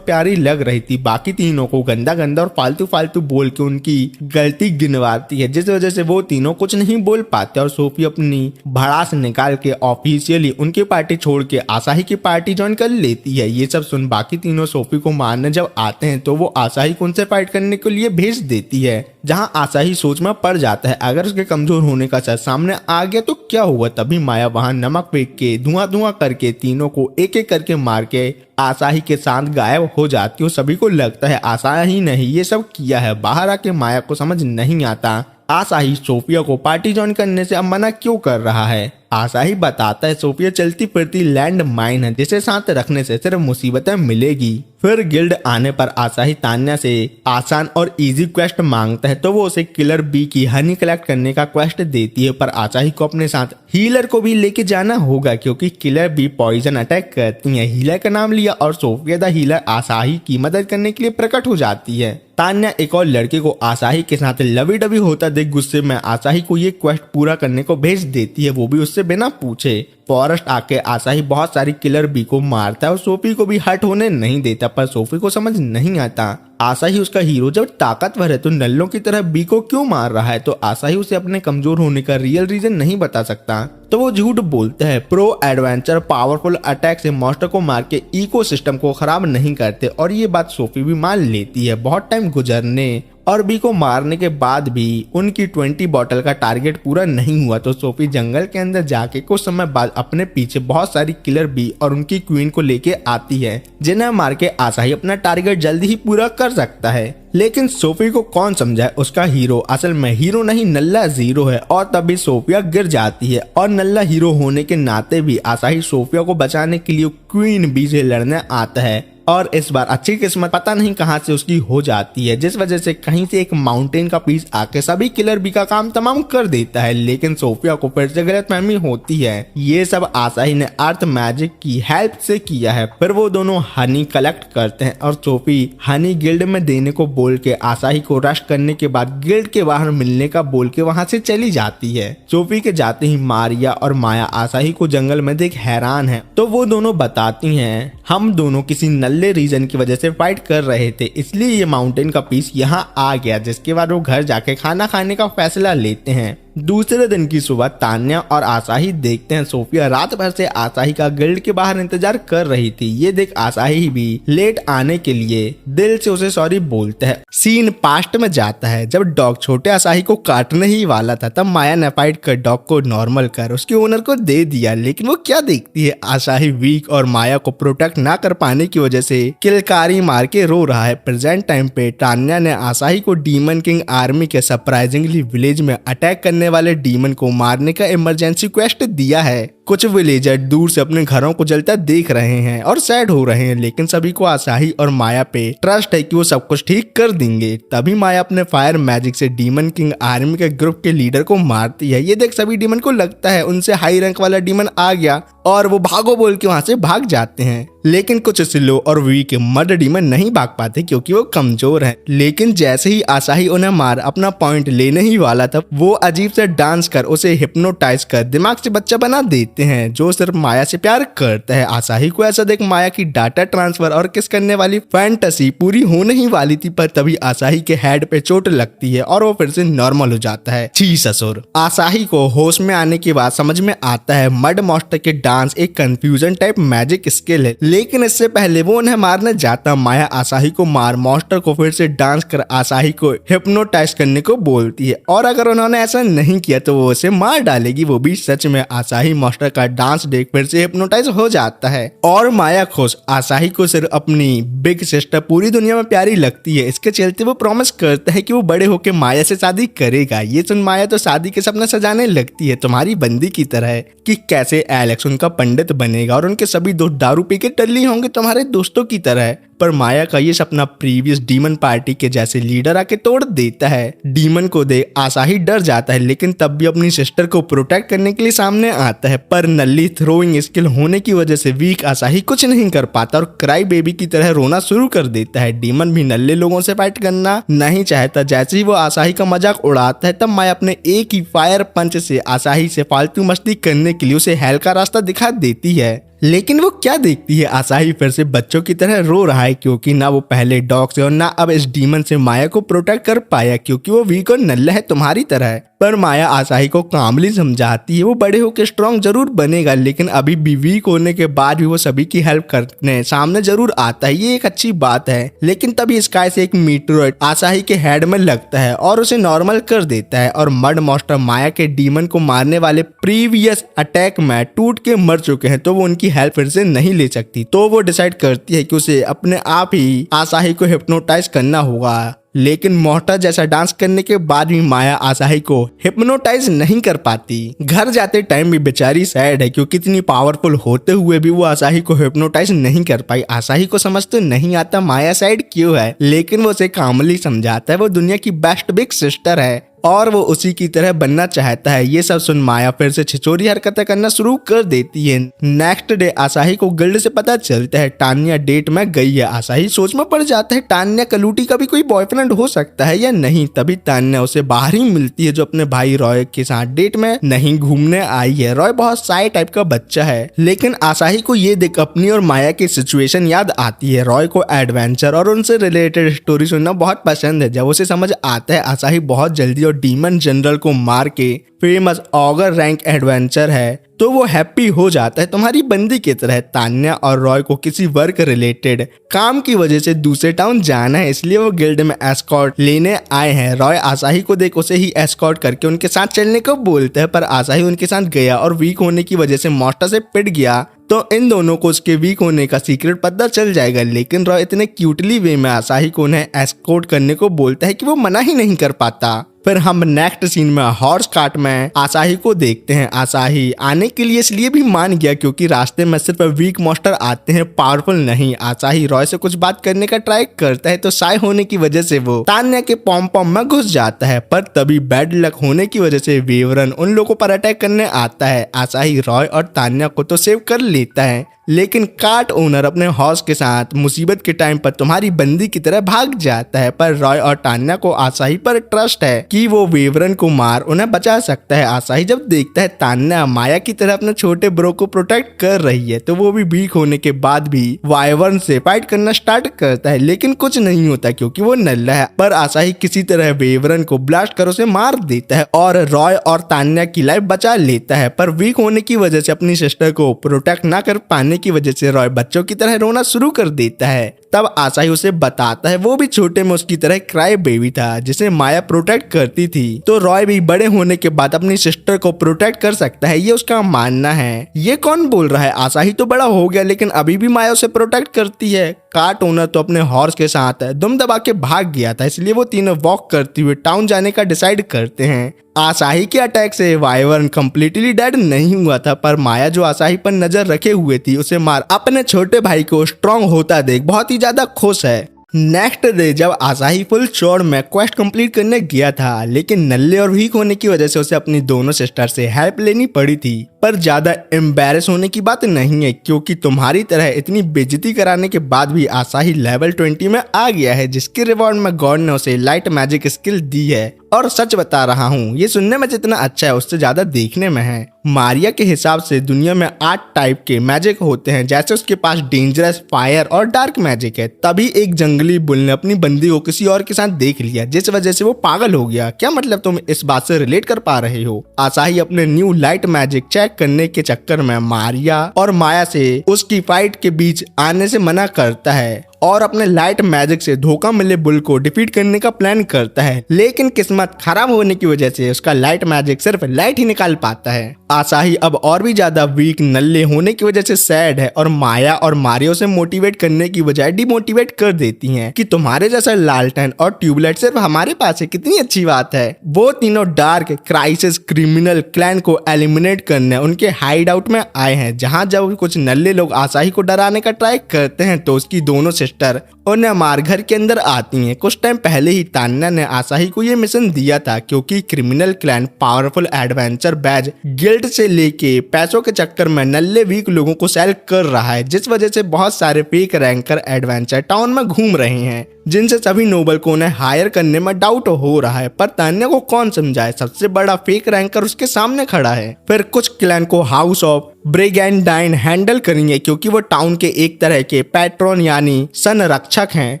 प्यारी लग रही थी बाकी तीनों को गंदा गंदा और फालतू फालतू बोल के उनकी गलती गिनवाती है, जिस वजह से वो तीनों कुछ नहीं बोल पाते और सोफी अपनी भड़ास निकाल के ऑफिशियली उनकी पार्टी छोड़ के आसाही की पार्टी ज्वाइन कर लेती है। ये सब सुन बाकी तीनों सोफी को मारने जब आते हैं तो वो आसाही को उनसे फाइट करने के लिए भेज देती है, जहां आसाही सोच में पड़ जाता है अगर उसके कमजोर होने का सच सामने आ गया तो क्या हुआ। तभी माया वहां नमक फेंक के धुआं धुआं करके तीनों को एक एक करके मार के आसाही के साथ गायब हो जाती है। सभी को लगता है आसाही नहीं ये सब किया है। बाहर आके माया को समझ नहीं आता आसाही सोफिया को पार्टी ज्वाइन करने से अब मना क्यों कर रहा है। आसाही बताता है सोफिया चलती फिरती लैंड माइन है जिसे साथ रखने से सिर्फ मुसीबतें मिलेगी। फिर गिल्ड आने पर आसाही तान्या से आसान और इजी क्वेस्ट मांगता है तो वो उसे किलर बी की हनी कलेक्ट करने का क्वेस्ट देती है। पर आसाही को अपने साथ हीलर को भी लेके जाना होगा क्योंकि किलर बी पॉइजन अटैक करती है। हीलर का नाम लिया और सोफिया द हीलर आसाही की मदद करने के लिए प्रकट हो जाती है। तान्या एक और लड़के को आसाही के साथ लवी डबी होता देख गुस्से में आसाही को ये क्वेस्ट पूरा करने को भेज देती है, वो भी उससे बिना पूछे। फॉरेस्ट आके आसाही बहुत सारी किलर बी को मारता है और सोफी को भी हट होने नहीं देता। पर सोफी को समझ नहीं आता आसाही उसका हीरो जब ताकतवर है तो नल्लों की तरह बी को क्यों मार रहा है। तो आसाही उसे अपने कमजोर होने का रियल रीजन नहीं बता सकता तो वो झूठ बोलता है। प्रो एडवेंचर पावरफुल अटैक से मॉन्स्टर को मार के इकोसिस्टम को खराब नहीं करते और ये बात सोफी भी मान लेती है। बहुत टाइम गुजरने और बी को मारने के बाद भी उनकी 20 बॉटल का टारगेट पूरा नहीं हुआ तो सोफी जंगल के अंदर जाके कुछ समय बाद अपने पीछे बहुत सारी किलर बी और उनकी क्वीन को लेके आती है, जिन्हें मार के आसाही अपना टारगेट जल्दी ही पूरा कर सकता है। लेकिन सोफी को कौन समझाए उसका हीरो असल में हीरो नहीं नल्ला जीरो है। और तभी सोफिया गिर जाती है और नल्ला हीरो होने के नाते भी आसाही सोफिया को बचाने के लिए क्वीन बी से लड़ने आता है। और इस बार अच्छी किस्मत पता नहीं कहां से उसकी हो जाती है, जिस वजह से कहीं से एक माउंटेन का पीस आके सभी किलर बी का काम तमाम कर देता है। लेकिन सोफिया को फिर से गलतफहमी होती है। ये सब आसाही ने अर्थ मैजिक की हेल्प से किया है। फिर वो दोनों हनी कलेक्ट करते हैं और सोफी हनी गिल्ड में देने को बोल के आसाही को रश करने के बाद गिल्ड के बाहर मिलने का बोल के वहां से चली जाती है। सोफी के जाते ही मारिया और माया आसाही को जंगल में देख हैरान है, तो वो दोनों बताती हैं हम दोनों किसी नल्ले रीजन की वजह से फाइट कर रहे थे, इसलिए ये माउंटेन का पीस यहाँ आ गया। जिसके बाद वो घर जाके खाना खाने का फैसला लेते हैं। दूसरे दिन की सुबह तान्या और आसाही देखते हैं सोफिया रात भर से आसाही का गिल्ड के बाहर इंतजार कर रही थी। ये देख आसाही भी लेट आने के लिए दिल से उसे सॉरी बोलता है। सीन पास्ट में जाता है जब डॉग छोटे आसाही को काटने ही वाला था, तब माया ने फाइट कर डॉग को नॉर्मल कर उसके ओनर को दे दिया। लेकिन वो क्या देखती है, आसाही वीक और माया को प्रोटेक्ट ना कर पाने की वजह से किलकारी मार के रो रहा है। प्रेजेंट टाइम पे तान्या ने आसाही को डीमन किंग आर्मी के सरप्राइजिंगली विलेज में अटैक करने वाले डीमन को मारने का इमरजेंसी क्वेस्ट दिया है। कुछ विलेजर दूर से अपने घरों को जलता देख रहे हैं और सैड हो रहे हैं, लेकिन सभी को आसाही और माया पे ट्रस्ट है कि वो सब कुछ ठीक कर देंगे। तभी माया अपने फायर मैजिक से डीमन किंग आर्मी के ग्रुप के लीडर को मारती है। ये देख सभी डीमन को लगता है उनसे हाई रैंक वाला डीमन आ गया और वो भागो बोल के वहां से भाग जाते हैं। लेकिन कुछ स्लो और वीक मर्ड डीमन नहीं भाग पाते क्योंकि वो कमजोर हैं। लेकिन जैसे ही आसाही उन्हें मार अपना पॉइंट लेने ही वाला था, वो अजीब से डांस कर उसे हिप्नोटाइज कर दिमाग से बच्चा बना देते हैं जो सिर्फ माया से प्यार करता है। आसाही को ऐसा देख माया की डाटा ट्रांसफर और किस करने वाली फैंटेसी पूरी होने ही वाली थी, पर तभी आसाही के हेड पे चोट लगती है और वो फिर से नॉर्मल हो जाता है। छी ससुर। आसाही को होश में आने के बाद समझ में आता है मड मॉन्स्टर के डांस एक कंफ्यूजन टाइप मैजिक स्किल है, लेकिन इससे पहले वो उन्हें मारने जाता माया आसाही को मार मॉन्स्टर को फिर से डांस कर आसाही को हिप्नोटाइज करने को बोलती है और अगर उन्होंने ऐसा नहीं किया तो वो उसे मार डालेगी। वो भी सच में आसाही मॉन्स्टर का डांस देख फिर से हिप्नोटाइज हो जाता है और माया खुश। आसाही को सिर्फ अपनी बिग सिस्टर पूरी दुनिया में प्यारी लगती है, इसके चलते वो प्रॉमिस करता है कि वो बड़े होकर माया से शादी करेगा। ये सुन माया तो शादी के सपना सजाने लगती है तुम्हारी बंदी की तरह कि कैसे एलेक्स उनका पंडित बनेगा और उनके सभी दोस्त दारू पी के टल्ली होंगे तुम्हारे दोस्तों की तरह। पर माया का ये सपना प्रीवियस डीमन पार्टी के जैसे लीडर आके तोड़ देता है। डीमन को देख आसाही डर जाता है, लेकिन तब भी अपनी सिस्टर को प्रोटेक्ट करने के लिए सामने आता है। पर नल्ली थ्रोइंग स्किल होने की वजह से वीक आसाही कुछ नहीं कर पाता और क्राई बेबी की तरह रोना शुरू कर देता है। डीमन भी नल्ले लोगों से फाइट करना नहीं चाहता। जैसे ही वो आसाही का मजाक उड़ाता है, तब माया अपने एक ही फायर पंच से आसाही से फालतू मस्ती करने के लिए उसे हेल का रास्ता दिखा देती है। लेकिन वो क्या देखती है, आसाही फिर से बच्चों की तरह रो रहा है क्योंकि ना वो पहले डॉग से और ना अब इस डीमन से माया को प्रोटेक्ट कर पाया क्योंकि वो वीक और नल्ला है तुम्हारी तरह। पर माया आसाही को कामली समझाती है वो बड़े होकर स्ट्रॉन्ग जरूर बनेगा, लेकिन अभी भी वीक होने के बाद भी वो सभी की हेल्प करने सामने जरूर आता है। ये एक अच्छी बात है। लेकिन तभी स्काई से एक मीटरोइड आसाही के हेड में लगता है और उसे नॉर्मल कर देता है और मड मॉन्स्टर माया के डीमन को मारने वाले प्रीवियस अटैक में टूट के मर चुके हैं, तो वो उनकी हेल्प फिर से नहीं ले सकती। तो वो डिसाइड करती है कि उसे अपने आप ही आसाही को हिप्नोटाइज करना होगा। लेकिन मॉन्स्टर जैसा डांस करने के बाद भी माया आसाही को हिप्नोटाइज नहीं कर पाती। घर जाते टाइम भी बेचारी सैड है क्योंकि इतनी पावरफुल होते हुए भी वो आसाही को हिप्नोटाइज नहीं कर पाई। आसाही को समझ तो नहीं आता माया सैड क्यों है, लेकिन वो उसे कामली समझाता है वो दुनिया की बेस्ट बिग सिस्टर है और वो उसी की तरह बनना चाहता है। ये सब सुन माया फिर से छिचोरी हरकतें करना शुरू कर देती है। नेक्स्ट डे आसाही को गिल्ड से पता चलता है तान्या डेट में गई है। आसाही सोच में पड़ जाता है तान्या कलूटी का भी कोई बॉयफ्रेंड हो सकता है या नहीं। तभी तान्या उसे बाहर ही मिलती है जो अपने भाई रॉय के साथ डेट में नहीं घूमने आई है। रॉय बहुत साई टाइप का बच्चा है, लेकिन आसाही को ये देख अपनी और माया की सिचुएशन याद आती है। रॉय को एडवेंचर और उनसे रिलेटेड स्टोरी सुनना बहुत पसंद है। जब उसे समझ आता है आसाही बहुत जल्दी डीमन जनरल को मार के फेमस ऑगर रैंक एडवेंचर है, तो वो हैप्पी हो जाता है तुम्हारी बंदी की तरह। तान्या और रॉय को किसी वर्क रिलेटेड काम की वजह से दूसरे टाउन जाना है, इसलिए वो गिल्ड में एस्कॉर्ट लेने आए हैं। रॉय आसाही को देख उसे ही एस्कॉर्ट करके उनके साथ चलने को बोलता है, पर आसाही उनके साथ गया और वीक होने की वजह से मॉन्स्टर से पिट गया, तो इन दोनों को उसके वीक होने का सीक्रेट पता चल जाएगा। लेकिन रॉय इतने क्यूटली वे में आसाही को उन्हें एस्कॉर्ट करने को बोलता है कि वो मना ही नहीं कर पाता। फिर हम नेक्स्ट सीन में हॉर्स कार्ट में आसाही को देखते हैं। आसाही आने के लिए इसलिए भी मान गया क्योंकि रास्ते में सिर्फ वीक मॉन्स्टर आते हैं, पावरफुल नहीं। आसाही रॉय से कुछ बात करने का ट्राई करता है तो शाय होने की वजह से वो तान्या के पॉम पॉम में घुस जाता है, पर तभी बैड लक होने की वजह से वेवरन उन लोगों पर अटैक करने आता है। आसाही रॉय और तान्या को तो सेव कर लेता है, लेकिन कार्ट ओनर अपने हॉर्स के साथ मुसीबत के टाइम पर तुम्हारी बंदी की तरह भाग जाता है। पर रॉय और तान्या को आसाही पर ट्रस्ट है कि वो वेवरन को मार उन्हें बचा सकता है। आसाही जब देखता है तान्या माया की तरह अपने छोटे ब्रो को प्रोटेक्ट कर रही है तो वो भी वीक होने के बाद भी वाइवर्न से फाइट करना स्टार्ट करता है, लेकिन कुछ नहीं होता क्योंकि वो नल्ला है। पर आसाही किसी तरह वेवरन को ब्लास्ट करो से मार देता है और रॉय और तान्या की लाइफ बचा लेता है। पर वीक होने की वजह से अपनी सिस्टर को प्रोटेक्ट ना कर पाने की वजह से रॉय बच्चों की तरह रोना शुरू कर देता है। तब आसाही उसे बताता है वो भी छोटे में उसकी तरह क्राई बेबी था जिसे माया प्रोटेक्ट करती थी, तो रॉय भी बड़े होने के बाद अपनी सिस्टर को प्रोटेक्ट कर सकता है, ये उसका मानना है। ये कौन बोल रहा है? आसाही तो बड़ा हो गया लेकिन अभी भी माया उसे प्रोटेक्ट करती है। कार्ट ओनर तो अपने हॉर्स के साथ दुम दबा के भाग गया था, इसलिए वो तीनों वॉक करते हुए टाउन जाने का डिसाइड करते हैं। आसाही के अटैक से वाइवर्न कंप्लीटली डेड नहीं हुआ था, पर माया जो आसाही पर नजर रखे हुए थी उसे मार अपने छोटे भाई को स्ट्रॉन्ग होता देख बहुत ही ज्यादा खुश है। नेक्स्ट डे जब आसाही फुल चौड़ में क्वेस्ट कंप्लीट करने गया था, लेकिन नल्ले और वीक होने की वजह से उसे अपनी दोनों सिस्टर से हेल्प लेनी पड़ी थी। पर ज्यादा एम्बैरेस होने की बात नहीं है क्योंकि तुम्हारी तरह इतनी बेइज्जती कराने के बाद भी आसाही लेवल 20 में आ गया है, जिसके रिवॉर्ड में गॉड ने उसे लाइट मैजिक स्किल दी है। और सच बता रहा हूँ, ये सुनने में जितना अच्छा है उससे ज्यादा देखने में है। मारिया के हिसाब से दुनिया में 8 टाइप के मैजिक होते हैं, जैसे उसके पास डेंजरस, फायर और डार्क मैजिक है। तभी एक जंगली बुल ने अपनी बंदी को किसी और के साथ देख लिया, जिस वजह से वो पागल हो गया। क्या मतलब तुम इस बात से रिलेट कर पा रहे हो? आसाही अपने न्यू लाइट मैजिक चेक करने के चक्कर में मारिया और माया से उसकी फाइट के बीच आने से मना करता है और अपने लाइट मैजिक से धोखा मिले बुल को डिफीट करने का प्लान करता है, लेकिन किस्मत खराब होने की वजह से उसका लाइट मैजिक सिर्फ लाइट ही निकाल पाता है। आसाही अब और भी ज्यादा वीक नल्ले होने की वजह से सैड है और माया और मारियो से मोटिवेट करने की बजाय डिमोटिवेट कर देती हैं कि तुम्हारे जैसा लालटेन और ट्यूबलाइट सिर्फ हमारे पास है, कितनी अच्छी बात है। वो तीनों डार्क क्राइसिस क्रिमिनल क्लैन को एलिमिनेट करने उनके हाइड आउट में आए हैं, जहाँ जब कुछ नल्ले लोग आसाही को डराने का ट्राई करते हैं तो उसकी दोनों सिस्टर उन्हें मार घर के अंदर आती हैं। कुछ टाइम पहले ही तान्या ने आसाही को ये मिशन दिया था क्योंकि criminal clan powerful adventure badge guild से लेके पैसों के चक्कर में नल्ले वीक लोगों को सेल कर रहा है, जिस वजह से बहुत सारे फेक रैंकर एडवेंचर टाउन में घूम रहे हैं, जिनसे सभी नोबल को उन्हें हायर करने में डाउट हो रहा है। पर तान्या को कौन समझाए, सबसे बड़ा फेक रैंकर उसके सामने खड़ा है। फिर कुछ क्लैन को हाउस ऑफ ब्रिगेंडाइन हैंडल करेंगे क्योंकि वो टाउन के एक तरह के पैट्रॉन यानी संरक्षक हैं।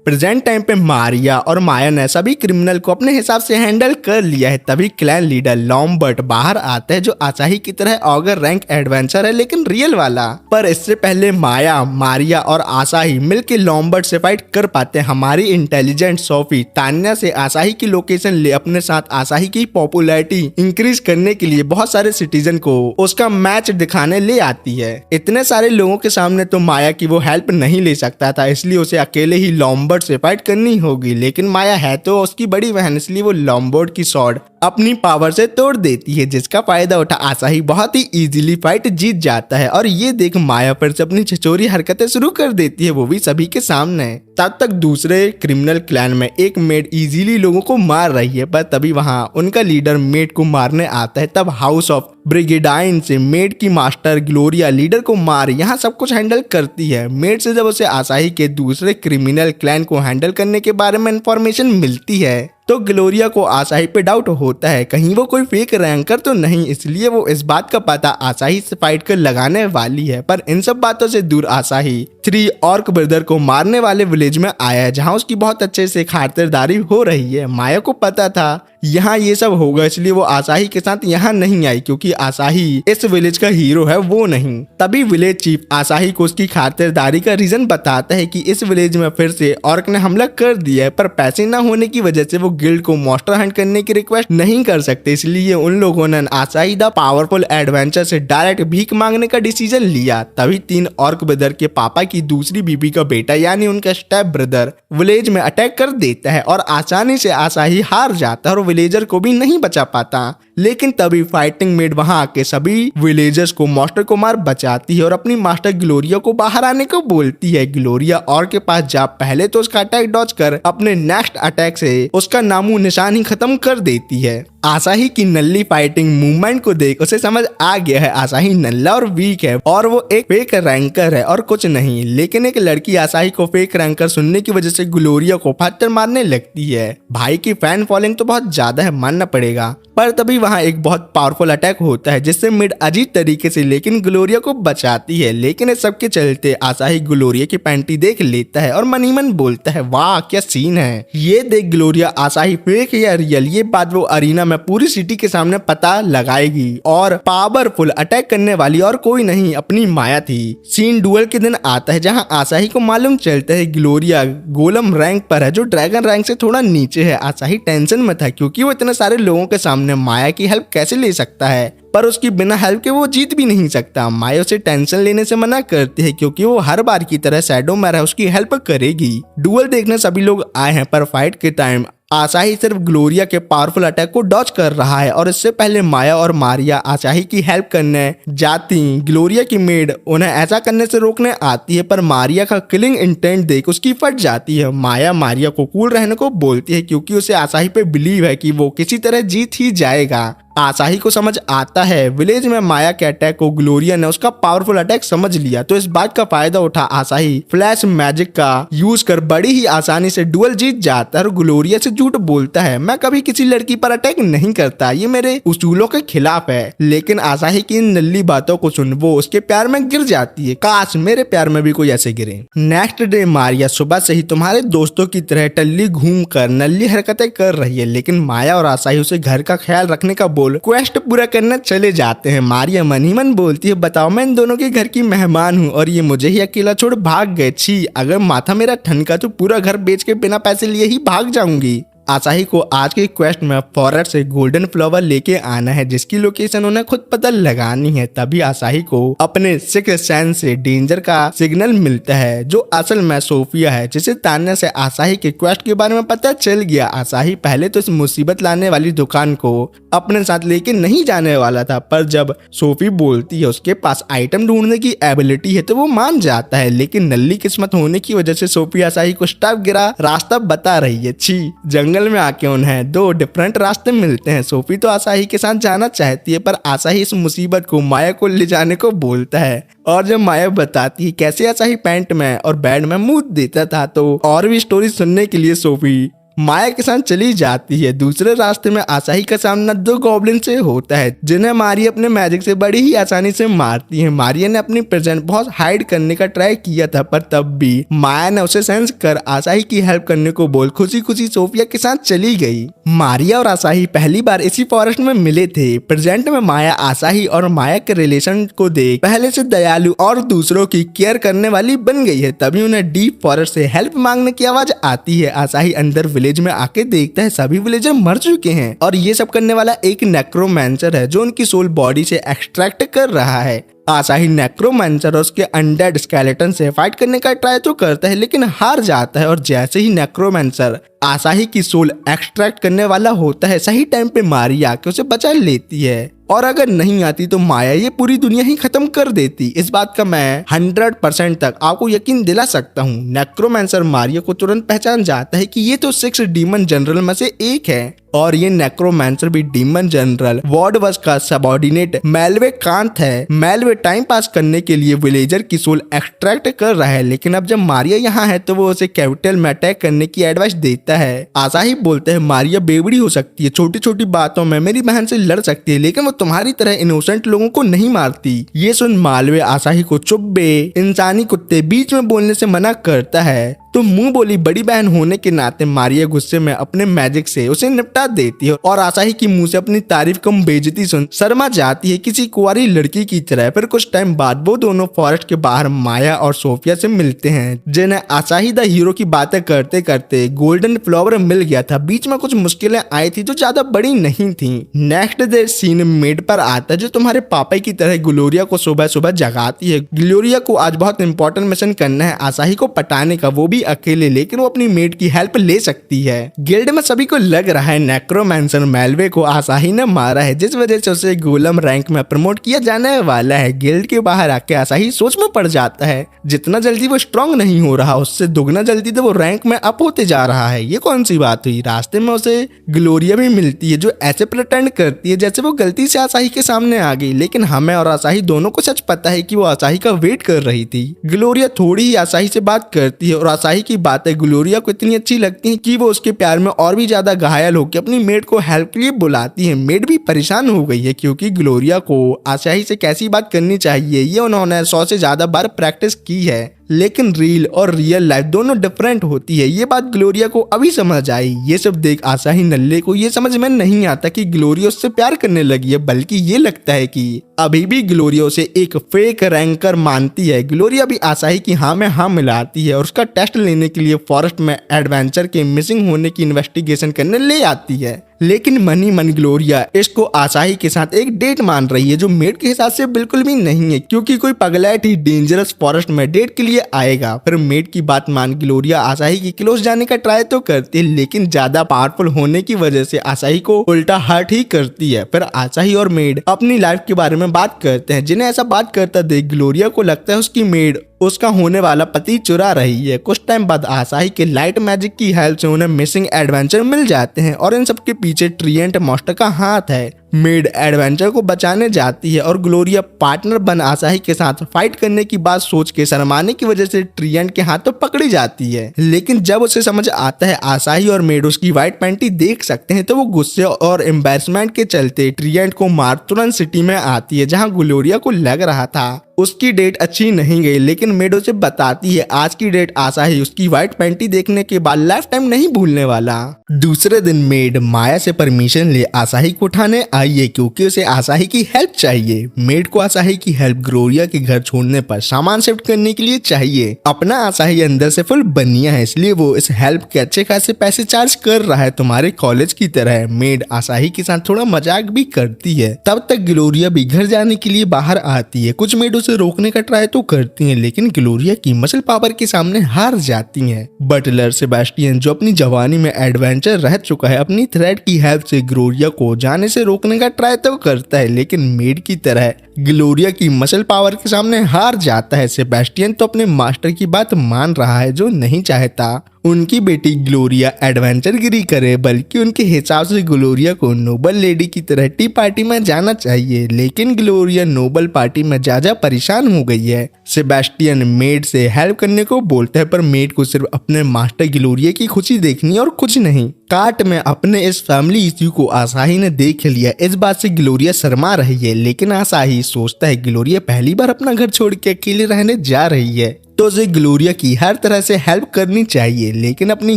प्रेजेंट टाइम पे मारिया और माया ने सभी क्रिमिनल को अपने हिसाब से हैंडल कर लिया है। तभी क्लैन लीडर लॉम्बर्ट बाहर आता है, जो आसाही की तरह ऑगर रैंक एडवेंचर है लेकिन रियल वाला। पर इससे पहले माया, मारिया और आसाही मिलकर लॉम्बर्ट से फाइट कर पाते हैं। हमारी इंटेलिजेंट सोफी तान्या से आसाही की लोकेशन ले अपने साथ आसाही की पॉपुलैरिटी इंक्रीज करने के लिए बहुत सारे सिटीजन को उसका मैच दिखाने ले आती है। इतने सारे लोगों के सामने तो माया की वो हेल्प नहीं ले सकता था, इसलिए उसे अकेले ही लॉम्बर्ट से फाइट करनी होगी। लेकिन माया है तो उसकी बड़ी बहन, इसलिए वो लॉम्बर्ट की स्वॉर्ड अपनी पावर से तोड़ देती है, जिसका फायदा उठा आसाही बहुत ही इजीली फाइट जीत जाता है। और ये देख माया पर से अपनी छिछोरी हरकतें शुरू कर देती है, वो भी सभी के सामने। तब तक दूसरे क्रिमिनल क्लैन में एक मेड इजीली लोगों को मार रही है, पर तभी वहां उनका लीडर मेड को मारने आता है। तब हाउस ऑफ ब्रिगेडाइन से मेड की मास्टर ग्लोरिया लीडर को मार यहाँ सब कुछ हैंडल करती है। मेड से जब उसे आसाही के दूसरे क्रिमिनल क्लैन को हैंडल करने के बारे में इंफॉर्मेशन मिलती है तो ग्लोरिया को आसाही पे डाउट होता है कहीं वो कोई फेक रैंकर तो नहीं, इसलिए वो इस बात का पता आसाही से फाइट कर लगाने वाली है। पर इन सब बातों से दूर आसाही 3 ऑर्क ब्रदर को मारने वाले विलेज में आया है, जहाँ उसकी बहुत अच्छे से खातिरदारी हो रही है। माया को पता था यहाँ ये सब होगा, इसलिए वो आसाही के साथ यहाँ नहीं आई क्योंकि आसाही इस विलेज का हीरो है, वो नहीं। तभी विलेज चीफ आसाही को उसकी खातिरदारी का रीजन बताता है कि इस विलेज में फिर से ऑर्क ने हमला कर दिया है, पर पैसे न होने की वजह से वो गिल्ड को मॉन्स्टर हंट करने की रिक्वेस्ट नहीं कर सकते, इसलिए उन लोगों ने आसाही द पावरफुल एडवेंचर से डायरेक्ट भीख मांगने का डिसीजन लिया। तभी 3 ऑर्क ब्रदर के पापा की दूसरी बीबी का बेटा यानी उनका स्टेप ब्रदर विलेज में अटैक कर देता है और आसानी से आसाही हार जाता है और विलेजर को भी नहीं बचा पाता। लेकिन तभी फाइटिंग मेड वहां आके सभी विलेजर्स को मॉन्स्टर को मार बचाती है और अपनी मास्टर ग्लोरिया को बाहर आने को बोलती है। ग्लोरिया और के पास जा पहले तो उसका अटैक डॉज कर अपने नेक्स्ट अटैक से उसका नामो निशान ही खत्म कर देती है। आसाही की नल्ली फाइटिंग मूवमेंट को देख उसे समझ आ गया है आसाही नल्ला और वीक है और वो एक फेक रैंकर है और कुछ नहीं। लेकिन एक लड़की आसाही को फेक रैंकर सुनने की वजह से ग्लोरिया को पत्थर मारने लगती है। भाई की फैन फॉलोइंग तो बहुत ज्यादा है, मानना पड़ेगा। पर तभी वहां एक बहुत पावरफुल अटैक होता है जिससे मिड अजीब तरीके से लेकिन ग्लोरिया को बचाती है। लेकिन इस सब के चलते आसाही ग्लोरिया की पैंटी देख लेता है और मन ही मन बोलता है वाह क्या सीन है। ये देख ग्लोरिया आसाही फेक या रियल ये बात वो अरीना में पूरी सिटी के सामने पता लगाएगी और पावरफुल अटैक करने वाली और कोई नहीं अपनी माया थी। सीन डुअल के दिन आता है जहां आसाही को मालूम चलता है ग्लोरिया गोलम रैंक पर है जो ड्रैगन रैंक से थोड़ा नीचे है। आसाही टेंशन में था क्योंकि वो इतने सारे लोगों के सामने माया की हेल्प कैसे ले सकता है, पर उसकी बिना हेल्प के वो जीत भी नहीं सकता। माया उसे टेंशन लेने से मना करती है क्योंकि वो हर बार की तरह शैडो में उसकी हेल्प करेगी। डुअल देखने सभी लोग आए हैं पर फाइट के टाइम आसाही सिर्फ ग्लोरिया के पावरफुल अटैक को डॉज कर रहा है और इससे पहले माया और मारिया आसाही की हेल्प करने जाती। ग्लोरिया की मेड उन्हें ऐसा करने से रोकने आती है पर मारिया का किलिंग इंटेंट देख उसकी फट जाती है। माया मारिया को कूल रहने को बोलती है क्योंकि उसे आसाही पे बिलीव है कि वो किसी तरह जीत ही जाएगा। आसाही को समझ आता है विलेज में माया के अटैक को ग्लोरिया ने उसका पावरफुल अटैक समझ लिया, तो इस बात का फायदा उठा आसाही फ्लैश मैजिक का यूज कर बड़ी ही आसानी से डुअल जीत जाता है और ग्लोरिया से झूठ बोलता है मैं कभी किसी लड़की पर अटैक नहीं करता, ये मेरे उसूलों के खिलाफ है। लेकिन आसाही की इन नल्ली बातों को सुन वो उसके प्यार में गिर जाती है, काश मेरे प्यार में भी कोई ऐसे गिरे। नेक्स्ट डे मारिया सुबह से ही तुम्हारे दोस्तों की तरह टल्ली घूम कर नल्ली हरकतें कर रही है, लेकिन माया और आसाही उसे घर का ख्याल रखने का क्वेस्ट पूरा करना चले जाते हैं। मारिया मन ही मन बोलती है बताओ मैं इन दोनों के घर की मेहमान हूँ और ये मुझे ही अकेला छोड़ भाग गए, छी अगर माथा मेरा ठनका तो पूरा घर बेच के बिना पैसे लिए ही भाग जाऊंगी। आसाही को आज के क्वेस्ट में फॉरेस्ट से गोल्डन फ्लावर लेके आना है जिसकी लोकेशन उन्हें खुद पता लगानी है। तभी आसाही को अपने सिक्स्थ सेंस से डेंजर का सिग्नल मिलता है जो असल में सोफिया है, जिसे तान्या से आसाही के क्वेस्ट के बारे में पता चल गया। आसाही पहले तो इस मुसीबत लाने वाली दुकान को अपने साथ लेके नहीं जाने वाला था, पर जब सोफी बोलती है उसके पास आइटम ढूंढने की एबिलिटी है तो वो मान जाता है। लेकिन नल्ली किस्मत होने की वजह से सोफी आसाही को स्टफ गिरा रास्ता बता रही है। छी जंगल में आके उन्हें 2 डिफरेंट रास्ते मिलते हैं। सोफी तो आसाही के साथ जाना चाहती है पर आसाही इस मुसीबत को माया को ले जाने को बोलता है और जब माया बताती है कैसे आसाही पैंट में और बेड में मुंह देता था तो और भी स्टोरी सुनने के लिए सोफी माया के साथ चली जाती है। दूसरे रास्ते में आसाही का सामना 2 गॉब्लिन से होता है जिन्हें मारिया अपने मैजिक से बड़ी ही आसानी से मारती है। मारिया ने अपनी प्रेजेंट बहुत हाइड करने का ट्राई किया था पर तब भी माया ने उसे सेंस कर आसाही की हेल्प करने को बोल खुशी खुशी सोफिया के साथ चली गई। मारिया और आसाही पहली बार इसी फॉरेस्ट में मिले थे। प्रेजेंट में माया आसाही और माया के रिलेशन को देख पहले से दयालु और दूसरों की केयर करने वाली बन गई है। तभी उन्हें डीप फॉरेस्ट से हेल्प मांगने की आवाज आती है। आसाही अंदर विलेज में आके देखता है सभी विलेजर मर चुके हैं और ये सब करने वाला एक नेक्रोमैंसर है जो उनकी सोल बॉडी से एक्सट्रैक्ट कर रहा है। आसाही नेक्रोमैंसर और उसके अनडेड स्केलेटन से फाइट करने का ट्राई तो करता है लेकिन हार जाता है और जैसे ही नेक्रोमैंसर आसाही की सोल एक्सट्रैक्ट करने वाला होता है सही टाइम पे मारिया आके उसे बचा लेती है और अगर नहीं आती तो माया ये पूरी दुनिया ही खत्म कर देती। इस बात का मैं 100% तक आपको यकीन दिला सकता हूँ। नेक्रोमैंसर मारिया को तुरंत पहचान जाता है कि ये तो 6 डीमन जनरल में से एक है और ये नेक्रोमैंसर भी डीमन जनरल वॉर्डवस का सबऑर्डिनेट मेलवे कांत है। मेलवे टाइम पास करने के लिए विलेजर की सोल एक्सट्रैक्ट कर रहा है, लेकिन अब जब मारिया यहाँ है तो वो उसे कैपिटल में अटैक करने की एडवाइस देता है। आसाही बोलते हैं मारिया बेवड़ी हो सकती है, छोटी छोटी बातों में मेरी बहन से लड़ सकती है, लेकिन वो तुम्हारी तरह इनोसेंट लोगों को नहीं मारती। ये सुन मालवे आसाही को चुप बे इंसानी कुत्ते बीच में बोलने से मना करता है। तो मुंह बोली बड़ी बहन होने के नाते मारिया गुस्से में अपने मैजिक से उसे निपटा देती है और आसाही की मुंह से अपनी तारीफ कम बेइज्जती सुन शर्मा जाती है किसी कुंवारी लड़की की तरह। फिर कुछ टाइम बाद वो दोनों फॉरेस्ट के बाहर माया और सोफिया से मिलते हैं, जिन्हें आसाही द हीरो की बातें करते करते गोल्डन फ्लावर मिल गया था। बीच में कुछ मुश्किलें आई थी जो ज्यादा बड़ी नहीं थी। नेक्स्ट डे सीन मेड पर आता है जो तुम्हारे पापा की तरह ग्लोरिया को सुबह सुबह जगाती है। ग्लोरिया को आज बहुत इंपॉर्टेंट मिशन करना है आसाही को पटाने का, वो भी अकेले, लेकिन वो अपनी मेड की हेल्प ले सकती है। गिल्ड में सभी को लग रहा है नेक्रोमैंसर मेलवे को आसाही ने मारा है, जिस वजह से उसे गोलम रैंक में प्रमोट किया जाने वाला है। गिल्ड के बाहर आके आसाही सोच में पड़ जाता है जितना जल्दी वो स्ट्रांग नहीं हो रहा उससे दुगना जल्दी तो वो रैंक में अप होते जा रहा है। ये कौन सी बात हुई। रास्ते में उसे ग्लोरिया भी मिलती है जो ऐसे प्रिटेंड करती है जैसे वो गलती से आसाही के सामने आ गई, लेकिन हमें और आसाही दोनों को सच पता है कि वो आसाही का वेट कर रही थी। ग्लोरिया थोड़ी ही आसाही से बात करती है और आसाही की बातें ग्लोरिया को इतनी अच्छी लगती है कि वो उसके प्यार में और भी ज्यादा घायल होकर अपनी मेड को हेल्प के लिए बुलाती है। मेड भी परेशान हो गई है क्योंकि ग्लोरिया को आसाही से कैसी बात करनी चाहिए ये उन्होंने 100 से ज्यादा बार प्रैक्टिस की है, लेकिन रील और रियल लाइफ दोनों डिफरेंट होती है। ये बात ग्लोरिया को अभी समझ आई। ये सब देख आसाही नल्ले को ये समझ में नहीं आता कि ग्लोरिया उससे प्यार करने लगी है, बल्कि ये लगता है कि अभी भी ग्लोरिया उसे एक फेक रैंकर मानती है। ग्लोरिया भी आसाही की हाँ में हाँ मिलाती है और उसका टेस्ट लेने के लिए फॉरेस्ट में एडवेंचर के मिसिंग होने की इन्वेस्टिगेशन करने ले आती है, लेकिन मनी मन ग्लोरिया इसको आसाही के साथ एक डेट मान रही है जो मेड के हिसाब से बिल्कुल भी नहीं है, क्योंकि कोई पगलैट ही डेंजरस फॉरेस्ट में डेट के लिए आएगा। फिर मेड की बात मान ग्लोरिया आसाही की क्लोज जाने का ट्राई तो करती है, लेकिन ज्यादा पावरफुल होने की वजह से आसाही को उल्टा हर्ट ही करती है। फिर आसाही और मेड अपनी लाइफ के बारे में बात करते हैं। जिन्हें ऐसा बात करता देख ग्लोरिया को लगता है उसकी मेड उसका होने वाला पति चुरा रही है। कुछ टाइम बाद आसाही के लाइट मैजिक की हेल्प से उन्हें मिसिंग एडवेंचर मिल जाते हैं और इन सब के पीछे ट्रिएंट मास्टर का हाथ है। मेड एडवेंचर को बचाने जाती है और ग्लोरिया पार्टनर बन आसाही के साथ फाइट करने की बात सोच के शर्माने की वजह से ट्रिएंट के हाथ तो पकड़ी जाती है, लेकिन जब उसे समझ आता है आसाही और मेड उसकी व्हाइट पैंटी देख सकते हैं तो वो गुस्से और एम्बैरसमेंट के चलते ट्रिएंट को मार तुरंत सिटी में आती है जहाँ ग्लोरिया को लग रहा था उसकी डेट अच्छी नहीं गई, लेकिन मेड उसे बताती है आज की डेट आसाही उसकी व्हाइट पैंटी देखने के बाद लाइफ टाइम नहीं भूलने वाला। दूसरे दिन मेड माया से परमिशन ले आसाही को उठाने आई है क्योंकि उसे आसाही की हेल्प चाहिए। मेड को आसाही की हेल्प ग्लोरिया के घर छोड़ने पर सामान शिफ्ट करने के लिए चाहिए। अपना आसाही अंदर से फुल बनिया है, इसलिए वो इस हेल्प के अच्छे खासे पैसे चार्ज कर रहा है तुम्हारे कॉलेज की तरह। मेड आसाही के साथ थोड़ा मजाक भी करती है। तब तक ग्लोरिया भी घर जाने के लिए बाहर आती है। कुछ मेड उसे रोकने का ट्राई तो करती हैं, लेकिन ग्लोरिया की मसल पावर के सामने हार जाती हैं। बटलर सेबास्टियन जो अपनी जवानी में एडवेंचर रह चुका है अपनी थ्रेड की हेल्प से ग्लोरिया को जाने से रोकने का ट्राई तो करता है, लेकिन मेड की तरह ग्लोरिया की मसल पावर के सामने हार जाता है। सेबास्टियन तो अपने मास्टर की बात मान रहा है जो नहीं चाहता उनकी बेटी ग्लोरिया एडवेंचर गिरी करे, बल्कि उनके हिसाब से ग्लोरिया को नोबल लेडी की तरह टी पार्टी में जाना चाहिए, लेकिन ग्लोरिया नोबल पार्टी में ज्यादा परेशान हो गई है। सेबास्टियन मेड से हेल्प करने को बोलता है, पर मेड को सिर्फ अपने मास्टर ग्लोरिया की खुशी देखनी और कुछ नहीं। काट में अपने इस फैमिली इश्यू को आसाही ने देख लिया। इस बात से ग्लोरिया शर्मा रही है, लेकिन आसाही सोचता है ग्लोरिया पहली बार अपना घर छोड़ के अकेले रहने जा रही है तो उसे ग्लोरिया की हर तरह से हेल्प करनी चाहिए। लेकिन अपनी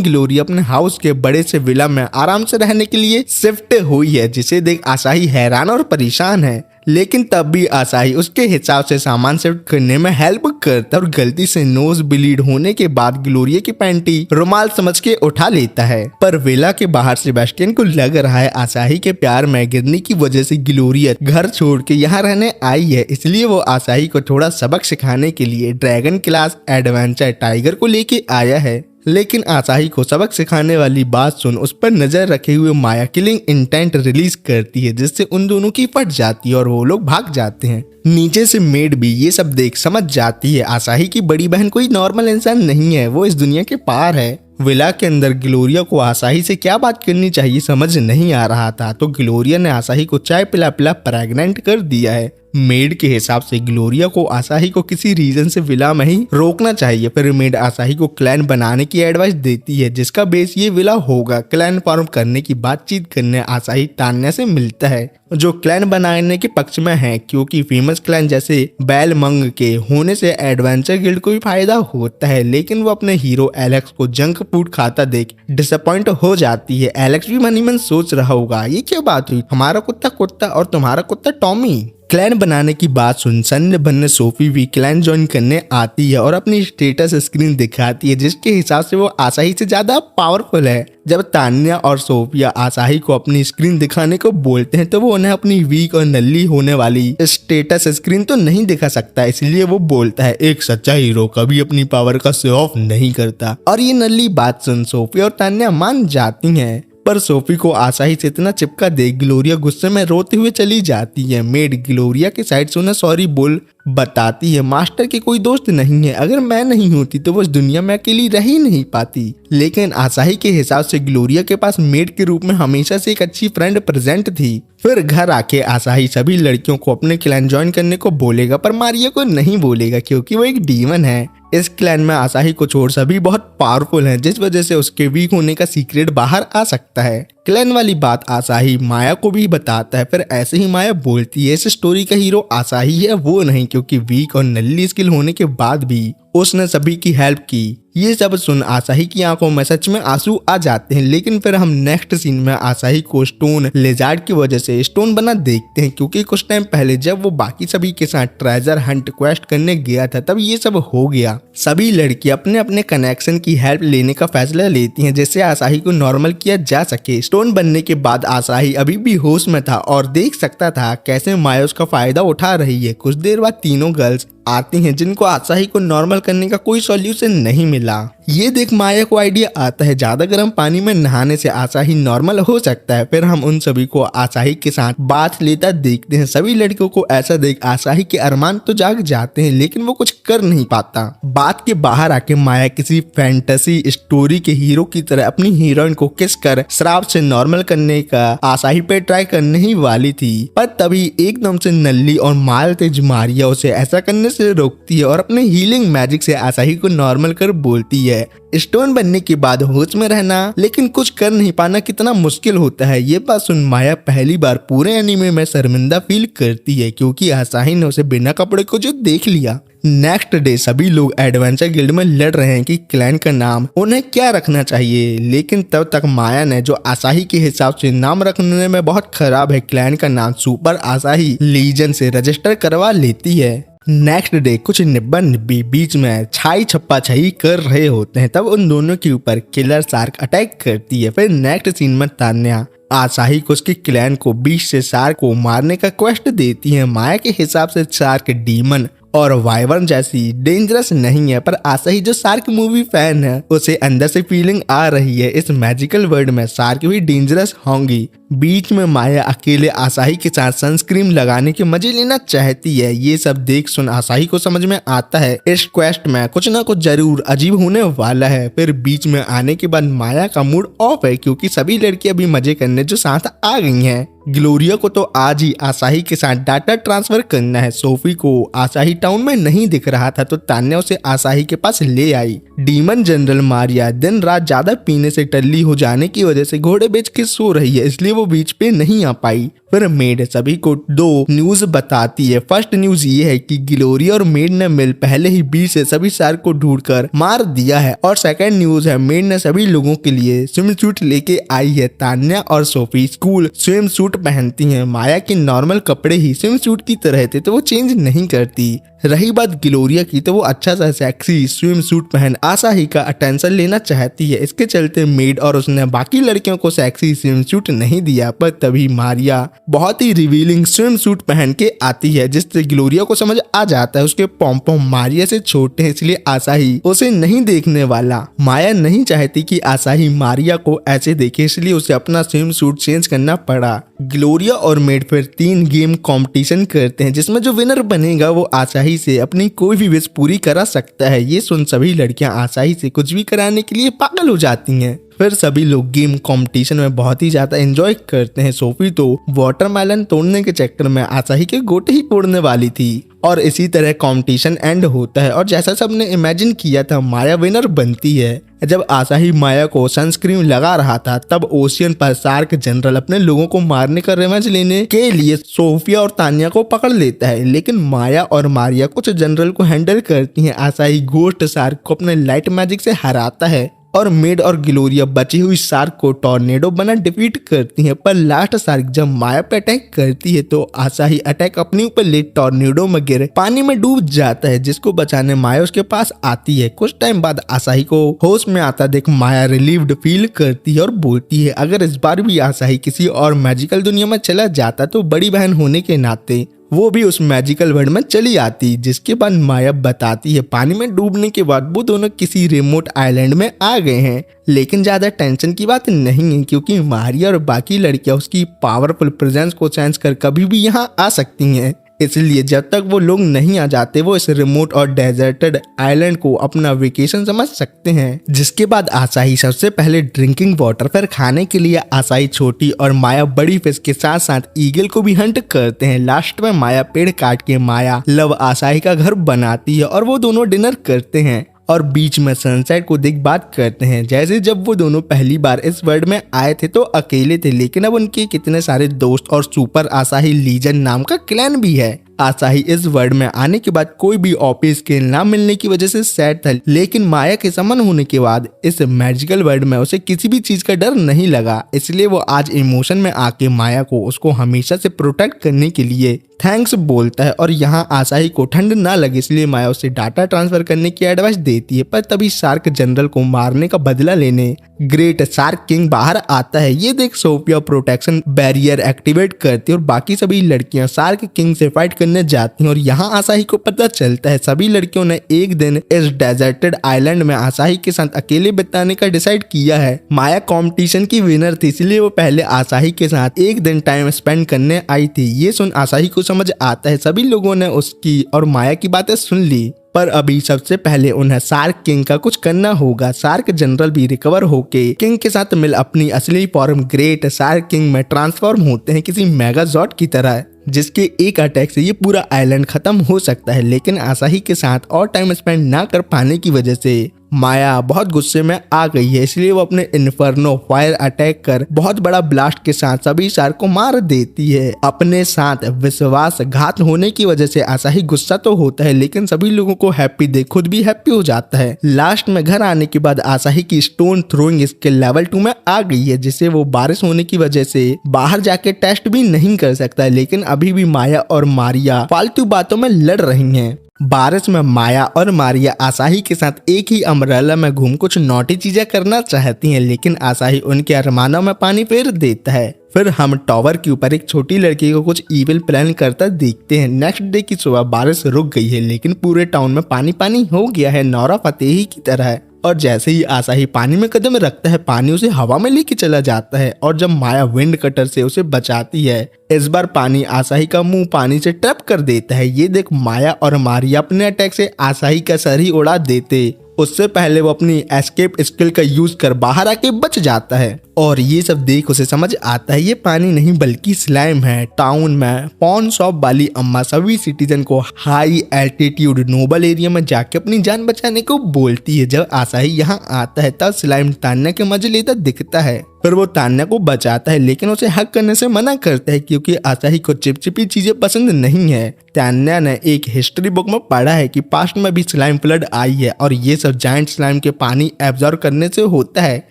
ग्लोरिया अपने हाउस के बड़े से विला में आराम से रहने के लिए शिफ्ट हुई है, जिसे देख आसाही हैरान और परेशान है, लेकिन तब भी आसाही उसके हिसाब से सामान शिफ्ट करने में हेल्प करता है और गलती से नोज ब्लीड होने के बाद ग्लोरिया की पैंटी रुमाल समझ के उठा लेता है। पर विला के बाहर सेबास्टियन को लग रहा है आसाही के प्यार में गिरने की वजह से ग्लोरिया घर छोड़ के यहाँ रहने आई है, इसलिए वो आसाही को थोड़ा सबक सिखाने के लिए ड्रैगन क्लास एडवेंचर टाइगर को लेके आया है। लेकिन आसाही को सबक सिखाने वाली बात सुन उस पर नजर रखे हुए माया किलिंग इंटेंट रिलीज करती है, जिससे उन दोनों की फट जाती है और वो लोग भाग जाते हैं। नीचे से मेड भी ये सब देख समझ जाती है आसाही की बड़ी बहन कोई नॉर्मल इंसान नहीं है, वो इस दुनिया के पार है। विला के अंदर ग्लोरिया को आसाही से क्या बात करनी चाहिए समझ नहीं आ रहा था, तो ग्लोरिया ने आसाही को चाय पिला पिला प्रेग्नेंट कर दिया है। मेड के हिसाब से ग्लोरिया को आसाही को किसी रीजन से विला में ही रोकना चाहिए। फिर मेड आसाही को क्लैन बनाने की एडवाइस देती है, जिसका बेस ये विला होगा। क्लैन फॉर्म करने की बातचीत करने आसाही तान्या से मिलता है, जो क्लैन बनाने के पक्ष में है, क्योंकि फेमस क्लैन जैसे बेलमंग के होने से एडवेंचर गिल्ड को भी फायदा होता है। लेकिन वो अपने हीरो एलेक्स को जंक फूड खाता देख डिसअपॉइंट हो जाती है। एलेक्स भी मन ही मन सोच रहा होगा, ये क्या बात हुई, हमारा कुत्ता कुत्ता और तुम्हारा कुत्ता टॉमी। क्लैन बनाने की बात सुन सन्य बनने सोफी भी क्लैन ज्वाइन करने आती है और अपनी स्टेटस स्क्रीन दिखाती है, जिसके हिसाब से वो आसाही से ज्यादा पावरफुल है। जब तान्या और सोफिया आसाही को अपनी स्क्रीन दिखाने को बोलते हैं तो वो उन्हें अपनी वीक और नल्ली होने वाली स्टेटस स्क्रीन तो नहीं दिखा सकता, इसलिए वो बोलता है एक सच्चा हीरो कभी अपनी पावर का शो ऑफ नहीं करता। और ये नल्ली बात सुन सोफिया और तान्या मान जाती हैं, पर सोफी को आसाही से इतना चिपका देख ग्लोरिया गुस्से में रोते हुए चली जाती है। मेड ग्लोरिया के साइड से उन्हें सॉरी बोल बताती है, मास्टर के कोई दोस्त नहीं है, अगर मैं नहीं होती तो वो इस दुनिया में अकेली रह ही नहीं पाती। लेकिन आसाही के हिसाब से ग्लोरिया के पास मेड के रूप में हमेशा से एक अच्छी फ्रेंड प्रेजेंट थी। फिर घर आके आसाही सभी लड़कियों को अपने क्लैन ज्वाइन करने को बोलेगा, पर मारिया को नहीं बोलेगा क्योंकि वो एक डीमन है। इस क्लैन में आसाही को छोड़ सभी बहुत पावरफुल हैं, जिस वजह से उसके वीक होने का सीक्रेट बाहर आ सकता है। क्लैन वाली बात आसाही माया को भी बताता है, फिर ऐसे ही माया बोलती है इस स्टोरी का हीरो आसाही है वो नहीं, क्योंकि वीक और नल्ली स्किल होने के बाद भी उसने सभी की हेल्प की। ये सब सुन आसाही की आंखों में सच में आंसू आ जाते हैं। लेकिन फिर हम नेक्स्ट सीन में आसाही को स्टोन लेजार्ड की वजह से स्टोन बना देखते हैं, क्योंकि कुछ टाइम पहले जब वो बाकी सभी के साथ ट्रेजर हंट क्वेस्ट करने गया था तब ये सब हो गया। सभी लड़की अपने अपने कनेक्शन की हेल्प लेने का फैसला लेती हैं, जिससे आसाही को नॉर्मल किया जा सके। स्टोन बनने के बाद आसाही अभी भी होश में था और देख सकता था कैसे माया उसका फायदा उठा रही है। कुछ देर बाद तीनों गर्ल्स आती हैं, जिनको आसाही को नॉर्मल करने का कोई सॉल्यूशन नहीं मिला। ये देख माया को आइडिया आता है ज्यादा गर्म पानी में नहाने से आसाही नॉर्मल हो सकता है। फिर हम उन सभी को आसाही के साथ बात लेता देखते हैं। सभी लड़कियों को ऐसा देख आसाही के अरमान तो जाग जाते हैं, लेकिन वो कुछ कर नहीं पाता। बात के बाहर आके माया किसी फैंटेसी स्टोरी के हीरो की तरह अपनी हीरोइन को किस कर श्राप से नॉर्मल करने का आसाही पे ट्राई करने ही वाली थी, पर तभी एकदम से नल्ली और माल तेज मारिया उसे ऐसा करने से रोकती है और अपने हीलिंग मैजिक से आसाही को नॉर्मल कर बोलती है स्टोन बनने के बाद होश में रहना लेकिन कुछ कर नहीं पाना कितना मुश्किल होता है। ये बात सुन माया पहली बार पूरे एनीमे में शर्मिंदा फील करती है, क्योंकि आसाही ने उसे बिना कपड़े को जो देख लिया। नेक्स्ट डे सभी लोग एडवेंचर गिल्ड में लड़ रहे हैं कि क्लैन का नाम उन्हें क्या रखना चाहिए, लेकिन तब तक माया ने जो आसाही के हिसाब से नाम रखने में बहुत खराब है, क्लैन का नाम सुपर आसाही लीजन से रजिस्टर करवा लेती है। नेक्स्ट डे कुछ निब्बा निब्बी बीच में छाई छप्पा छई कर रहे होते हैं, तब उन दोनों के ऊपर किलर शार्क अटैक करती है। फिर नेक्स्ट सीन में तान्या आसाही को उसके क्लैन को बीच से शार्क को मारने का क्वेस्ट देती है। माया के हिसाब से शार्क डीमन और वाइवर्न जैसी डेंजरस नहीं है, पर आसाही जो शार्क मूवी फैन है उसे अंदर से फीलिंग आ रही है इस मैजिकल वर्ल्ड में शार्क भी डेंजरस होंगी। बीच में माया अकेले आसाही के साथ सनस्क्रीन लगाने के मजे लेना चाहती है। ये सब देख सुन आसाही को समझ में आता है इस क्वेस्ट में कुछ ना कुछ जरूर अजीब होने वाला है। फिर बीच में आने के बाद माया का मूड ऑफ है, क्योंकि सभी लड़कियां भी मजे करने जो साथ आ गई हैं। ग्लोरिया को तो आज ही आसाही के साथ डाटा ट्रांसफर करना है। सोफी को आसाही टाउन में नहीं दिख रहा था तो तान्या उसे आसाही के पास ले आई। डीमन जनरल मारिया दिन रात ज्यादा पीने से टल्ली हो जाने की वजह से घोड़े बेच के सो रही है, इसलिए वो बीच पे नहीं आ पाई। फिर मेड सभी को दो न्यूज बताती है। फर्स्ट न्यूज ये है कि ग्लोरिया और मेड ने मिल पहले ही बीच से सभी शार्क को ढूंढकर मार दिया है, और सेकंड न्यूज है मेड ने सभी लोगों के लिए स्विम सूट लेके आई है। तान्या और सोफी स्कूल स्विम सूट पहनती हैं। माया के नॉर्मल कपड़े ही स्विम सूट की तरह थे तो वो चेंज नहीं करती। रही बात ग्लोरिया की तो वो अच्छा सा सेक्सी स्विम सूट पहन आसाही का अटेंशन लेना चाहती है। इसके चलते मेड और उसने बाकी लड़कियों को सेक्सी स्विम सूट नहीं दिया, पर तभी मारिया बहुत ही रिवीलिंग स्विम सूट पहन के आती है, जिससे ग्लोरिया को समझ आ जाता है उसके पॉम मारिया से छोटे हैं, इसलिए आसाही उसे नहीं देखने वाला। माया नहीं चाहती कि आसाही मारिया को ऐसे देखे, इसलिए उसे अपना स्विम सूट चेंज करना पड़ा। ग्लोरिया और मेड फिर 3 गेम कंपटीशन करते हैं, जिसमें जो विनर बनेगा वो आसाही से अपनी कोई भी विश पूरी करा सकता है। ये सुन सभी लड़कियां आसाही से कुछ भी कराने के लिए पागल हो जाती हैं। फिर सभी लोग गेम कंपटीशन में बहुत ही ज्यादा एंजॉय करते हैं। सोफी तो वाटरमेलन तोड़ने के चक्कर में आसाही के गोटे ही तोड़ने वाली थी और इसी तरह कंपटीशन एंड होता है और जैसा सबने इमेजिन किया था माया विनर बनती है। जब आसाही माया को सनस्क्रीन लगा रहा था तब ओशियन पर शार्क जनरल अपने लोगों को मारने का रिवेंज लेने के लिए सोफिया और तान्या को पकड़ लेता है, लेकिन माया और मारिया कुछ जनरल को हैंडल करती हैं। आसाही गोस्ट शार्क को अपने लाइट मैजिक से हराता है और मेड और ग्लोरिया बची हुई शार्क को टॉर्नेडो बना डिफीट करती हैं। पर लास्ट शार्क जब माया पे अटैक करती है तो आसाही अटैक अपने ऊपर ले टॉर्नेडो में गिर पानी में डूब जाता है, जिसको बचाने माया उसके पास आती है। कुछ टाइम बाद आसाही को होश में आता देख माया रिलीव्ड फील करती है और बोलती है अगर इस बार भी आसाही किसी और मैजिकल दुनिया में चला जाता तो बड़ी बहन होने के नाते वो भी उस मैजिकल वर्ल्ड में चली आती। जिसके बाद माया बताती है पानी में डूबने के बाद वो दोनों किसी रिमोट आइलैंड में आ गए हैं, लेकिन ज्यादा टेंशन की बात नहीं है क्योंकि मारिया और बाकी लड़कियां उसकी पावरफुल प्रेजेंस को सेंस कर कभी भी यहाँ आ सकती हैं। इसलिए जब तक वो लोग नहीं आ जाते वो इस रिमोट और डेजर्टेड आइलैंड को अपना वेकेशन समझ सकते हैं। जिसके बाद आसाही सबसे पहले ड्रिंकिंग वाटर, फिर खाने के लिए आसाही छोटी और माया बड़ी फिश के साथ साथ ईगल को भी हंट करते हैं। लास्ट में माया पेड़ काट के माया लव आसाही का घर बनाती है और वो दोनों डिनर करते हैं और बीच में सनसेट को देख बात करते हैं। जैसे जब वो दोनों पहली बार इस वर्ल्ड में आए थे तो अकेले थे, लेकिन अब उनके कितने सारे दोस्त और सुपर आसाही लीजन नाम का क्लैन भी है। आसाही इस वर्ल्ड में आने के बाद कोई भी ओपी स्किल ना मिलने की वजह से सैड था, लेकिन माया के समन होने के बाद इस मैजिकल वर्ल्ड में उसे किसी भी चीज का डर नहीं लगा। इसलिए वो आज इमोशन में आके माया को उसको हमेशा से प्रोटेक्ट करने के लिए थैंक्स बोलता है और यहाँ आसाही को ठंड ना लगे इसलिए माया उसे डाटा ट्रांसफर करने की एडवाइस देती है। पर तभी शार्क जनरल को मारने का बदला लेने ग्रेट शार्क किंग बाहर आता है। ये देख सोफिया प्रोटेक्शन बैरियर एक्टिवेट करती है और बाकी सभी लड़कियां शार्क किंग से फाइट करने जाती हैं और यहाँ आसाही को पता चलता है सभी लड़कियों ने एक दिन इस डेजर्टेड आइलैंड में आसाही के साथ अकेले बिताने का डिसाइड किया है। माया कंपटीशन की विनर थी इसलिए वो पहले आसाही के साथ एक दिन टाइम स्पेंड करने आई थी। ये सुन आसाही को समझ आता है सभी लोगों ने उसकी और माया की बातें सुन ली, पर अभी सबसे पहले उन्हें शार्क किंग का कुछ करना होगा। शार्क जनरल भी रिकवर होके किंग के साथ मिल अपनी असली फॉर्म ग्रेट शार्क किंग में ट्रांसफॉर्म होते हैं किसी मेगाजॉर्ड की तरह, जिसके एक अटैक से ये पूरा आइलैंड खत्म हो सकता है। लेकिन आसाही के साथ और टाइम स्पेंड ना कर पाने की वजह से माया बहुत गुस्से में आ गई है, इसलिए वो अपने इन्फर्नो फायर अटैक कर बहुत बड़ा ब्लास्ट के साथ सभी शार्क को मार देती है। अपने साथ विश्वासघात होने की वजह से आसाही गुस्सा तो होता है, लेकिन सभी लोगों को हैप्पी देख खुद भी हैप्पी हो जाता है। लास्ट में घर आने के बाद आसाही की स्टोन थ्रोइंग स्किल लेवल 2 में आ गई है, जिससे वो बारिश होने की वजह से बाहर जाके टेस्ट भी नहीं कर सकता है। लेकिन अभी भी माया और मारिया फालतू बातों में लड़ रही हैं। बारिश में माया और मारिया आसाही के साथ एक ही अम्ब्रेला में घूम कुछ नॉटी चीजें करना चाहती हैं, लेकिन आसाही उनके अरमानों में पानी फेर देता है। फिर हम टावर के ऊपर एक छोटी लड़की को कुछ इविल प्लान करता देखते हैं। नेक्स्ट डे की सुबह बारिश रुक गई है, लेकिन पूरे टाउन में पानी पानी हो गया है नौरा फतेही की तरह। और जैसे ही आसाही पानी में कदम रखता है पानी उसे हवा में लेके चला जाता है और जब माया विंड कटर से उसे बचाती है इस बार पानी आसाही का मुंह पानी से ट्रैप कर देता है। ये देख माया और मारिया अपने अटैक से आसाही का सर ही उड़ा देते, उससे पहले वो अपनी एस्केप स्किल का यूज कर बाहर आके बच जाता है। और ये सब देख उसे समझ आता है ये पानी नहीं बल्कि स्लाइम है। टाउन में पॉन शॉप वाली अम्मा सभी सिटीजन को हाई एल्टीट्यूड नोबल एरिया में जाके अपनी जान बचाने को बोलती है। जब आसाही यहाँ आता है तब स्लाइम तान्या के मजे लेता दिखता है, फिर वो तान्या को बचाता है लेकिन उसे हक करने से मना करता है क्योंकि आसाही को चिपचिपी चीजें पसंद नहीं है। तान्या ने एक हिस्ट्री बुक में पढ़ा है कि पास्ट में भी स्लाइम फ्लड आई है और ये सब जायंट स्लाइम के पानी एब्जॉर्ब करने से होता है।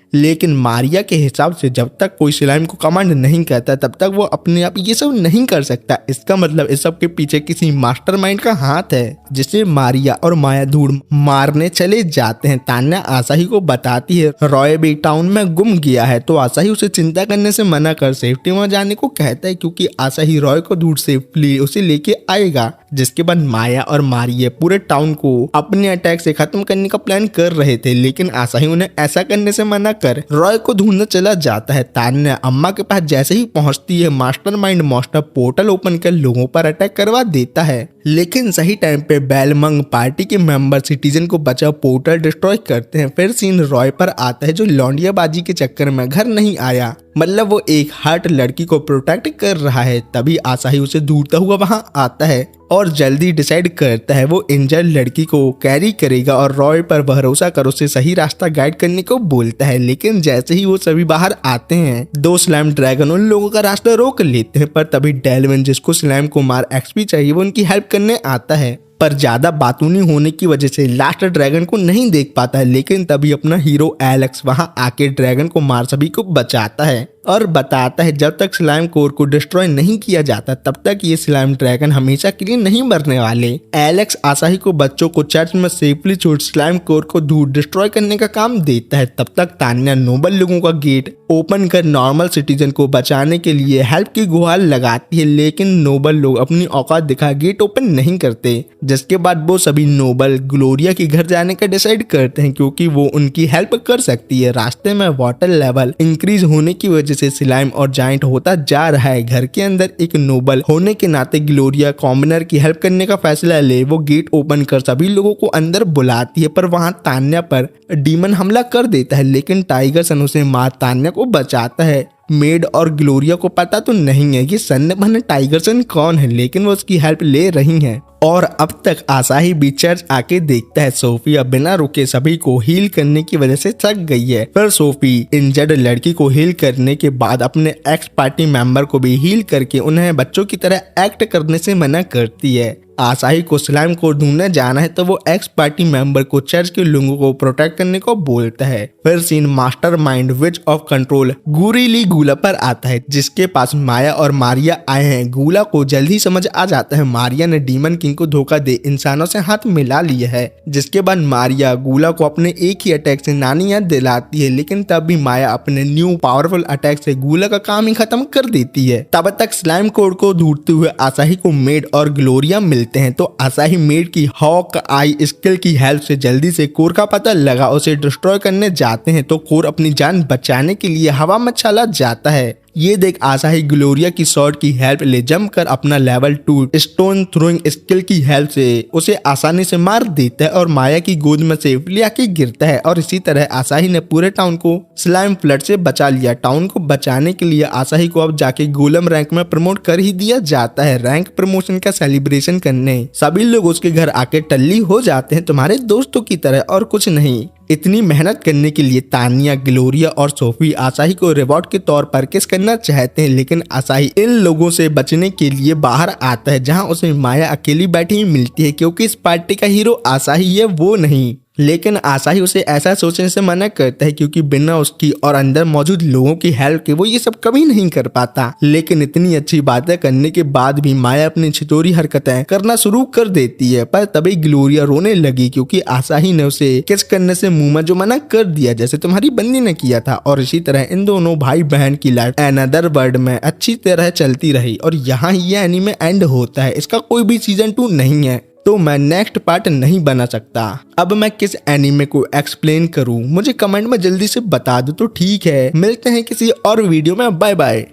लेकिन मारिया के हिसाब से जब तक कोई स्लाइम को कमांड नहीं करता तब तक वो अपने आप ये सब नहीं कर सकता। इसका मतलब इस सब के पीछे किसी मास्टरमाइंड का हाथ है, जिसे मारिया और माया ढूंढ मारने चले जाते हैं। तान्या आसाही को बताती है रॉय भी टाउन में गुम गया है, तो आसाही उसे चिंता करने से मना कर सेफ्टी में जाने को कहता है क्योंकि आसाही रॉय को ढूंढ सेफली उसे लेके आएगा। जिसके बाद माया और मारिया पूरे टाउन को अपने अटैक से खत्म करने का प्लान कर रहे थे, लेकिन आसाही उन्हें ऐसा करने से मना कर रॉय को ढूंढने चला जाता है। तान्या अम्मा के पास जैसे ही पहुंचती है, मास्टरमाइंड मॉन्स्टर पोर्टल ओपन कर लोगों पर अटैक करवा देता है, लेकिन सही टाइम पे बेलमंग पार्टी के मेंबर सिटीजन को बचा पोर्टल डिस्ट्रॉय करते हैं। फिर सीन रॉय पर आता है जो लौंडियाबाजी के चक्कर में घर नहीं आया, मतलब वो एक हर्ट लड़की को प्रोटेक्ट कर रहा है। तभी आसाही उसे ढूंढता हुआ वहां आता है और जल्दी डिसाइड करता है वो इंजर्ड लड़की को कैरी करेगा और रॉय पर भरोसा कर उसे सही रास्ता गाइड करने को बोलता है। लेकिन जैसे ही वो सभी बाहर आते हैं, दो स्लैम ड्रैगन उन लोगों का रास्ता रोक लेते हैं, पर तभी डेल्विन जिसको स्लैम को मार एक्सपी चाहिए वो उनकी हेल्प करने आता है, पर ज्यादा बातूनी होने की वजह से लास्ट ड्रैगन को नहीं देख पाता है। लेकिन तभी अपना हीरो एलेक्स वहां आके ड्रैगन को मार सभी को बचाता है और बताता है जब तक स्लाइम कोर को डिस्ट्रॉय नहीं किया जाता तब तक ये स्लाइम ड्रैगन हमेशा के लिए नहीं मरने वाले। एलेक्स आसाही को बच्चों को चर्च में सेफली छोड़ स्लाइम कोर को दूर डिस्ट्रॉय करने का काम देता है। तब तक तान्या नोबल लोगों का गेट ओपन कर नॉर्मल सिटीजन को बचाने के लिए हेल्प की गुहार लगाती है, लेकिन नोबल लोग अपनी औकात दिखा गेट ओपन नहीं करते, जिसके बाद वो सभी नोबल ग्लोरिया के घर जाने का डिसाइड करते हैं क्योंकि वो उनकी हेल्प कर सकती है। रास्ते में वाटर लेवल इंक्रीज होने की वजह से स्लाइम और जाइंट होता जा रहा है। घर के अंदर एक नोबल होने के नाते ग्लोरिया कॉमनर की हेल्प करने का फैसला ले वो गेट ओपन कर सभी लोगों को अंदर बुलाती है, पर वहां तान्या पर डीमन हमला कर देता है, लेकिन टाइगर सन उसे मार तान्या को बचाता है। मेड और ग्लोरिया को पता तो नहीं है कि सन्नबन टाइगर सन कौन है, लेकिन वो उसकी हेल्प ले रही हैं। और अब तक आसाही भी चर्च आके देखता है। सोफिया बिना रुके सभी को हील करने की वजह से थक गई है, पर सोफी इंजर्ड लड़की को हील करने के बाद अपने एक्स पार्टी मेंबर को भी हील करके उन्हें बच्चों की तरह एक्ट करने से मना करती है। आसाही को स्लाइम को ढूंढने जाना है तो वो एक्स पार्टी मेंबर को चर्च के लोगों को प्रोटेक्ट करने को बोलता है। फिर सीन मास्टरमाइंड विच ऑफ कंट्रोल गुरीली गूला पर आता है, जिसके पास माया और मारिया आए हैं। गूला को जल्दी समझ आ जाता है मारिया ने डीमन किंग को धोखा दे इंसानों से हाथ मिला लिया है, जिसके बाद मारिया गूला को अपने एक ही अटैक से नानी याद दिलाती है, लेकिन तब भी माया अपने न्यू पावरफुल अटैक से गूला का काम ही खत्म कर देती है। तब तक स्लाइम कोड को ढूंढते हुए आसाही को मेड और ग्लोरिया मिलते हैं, तो आसाही मेड की हॉक आई स्किल की हेल्प से जल्दी से कोर का पता लगा उसे डिस्ट्रॉय करने जाते हैं, तो कोर अपनी जान बचाने के लिए हवा में चला जाता है। ये देख आसाही ग्लोरिया की शॉट की हेल्प ले जंप कर अपना लेवल 2 स्टोन थ्रोइंग स्किल की हेल्प से उसे आसानी से मार देता है और माया की गोद में सेफली आके गिरता है। और इसी तरह आसाही ने पूरे टाउन को स्लाइम फ्लड से बचा लिया। टाउन को बचाने के लिए आसाही को अब जाके गोलम रैंक में प्रमोट कर ही दिया जाता है। रैंक प्रमोशन का सेलिब्रेशन करने सभी लोग उसके घर आके टल्ली हो जाते हैं, तुम्हारे दोस्तों की तरह और कुछ नहीं। इतनी मेहनत करने के लिए तानिया, ग्लोरिया और सोफी आसाही को रिवॉर्ड के तौर पर किस करना चाहते हैं, लेकिन आसाही इन लोगों से बचने के लिए बाहर आता है, जहां उसे माया अकेली बैठी मिलती है क्योंकि इस पार्टी का हीरो आसाही है, वो नहीं। लेकिन आसाही उसे ऐसा सोचने से मना करता है क्योंकि बिना उसकी और अंदर मौजूद लोगों की हेल्प के वो ये सब कभी नहीं कर पाता। लेकिन इतनी अच्छी बातें करने के बाद भी माया अपनी छितोरी हरकतें करना शुरू कर देती है, पर तभी ग्लोरिया रोने लगी क्योंकि आसाही ने उसे किस करने से मुंह में जो मना कर दिया, जैसे तुम्हारी बंदी ने किया था। और इसी तरह इन दोनों भाई बहन की लाइफ अनदर वर्ल्ड में अच्छी तरह चलती रही और यहाँ ये एनीमे एंड होता है। इसका कोई भी सीजन 2 नहीं है, तो मैं नेक्स्ट पार्ट नहीं बना सकता। अब मैं किस एनीमे को एक्सप्लेन करूं, मुझे कमेंट में जल्दी से बता दो तो ठीक है। मिलते हैं किसी और वीडियो में, बाय बाय।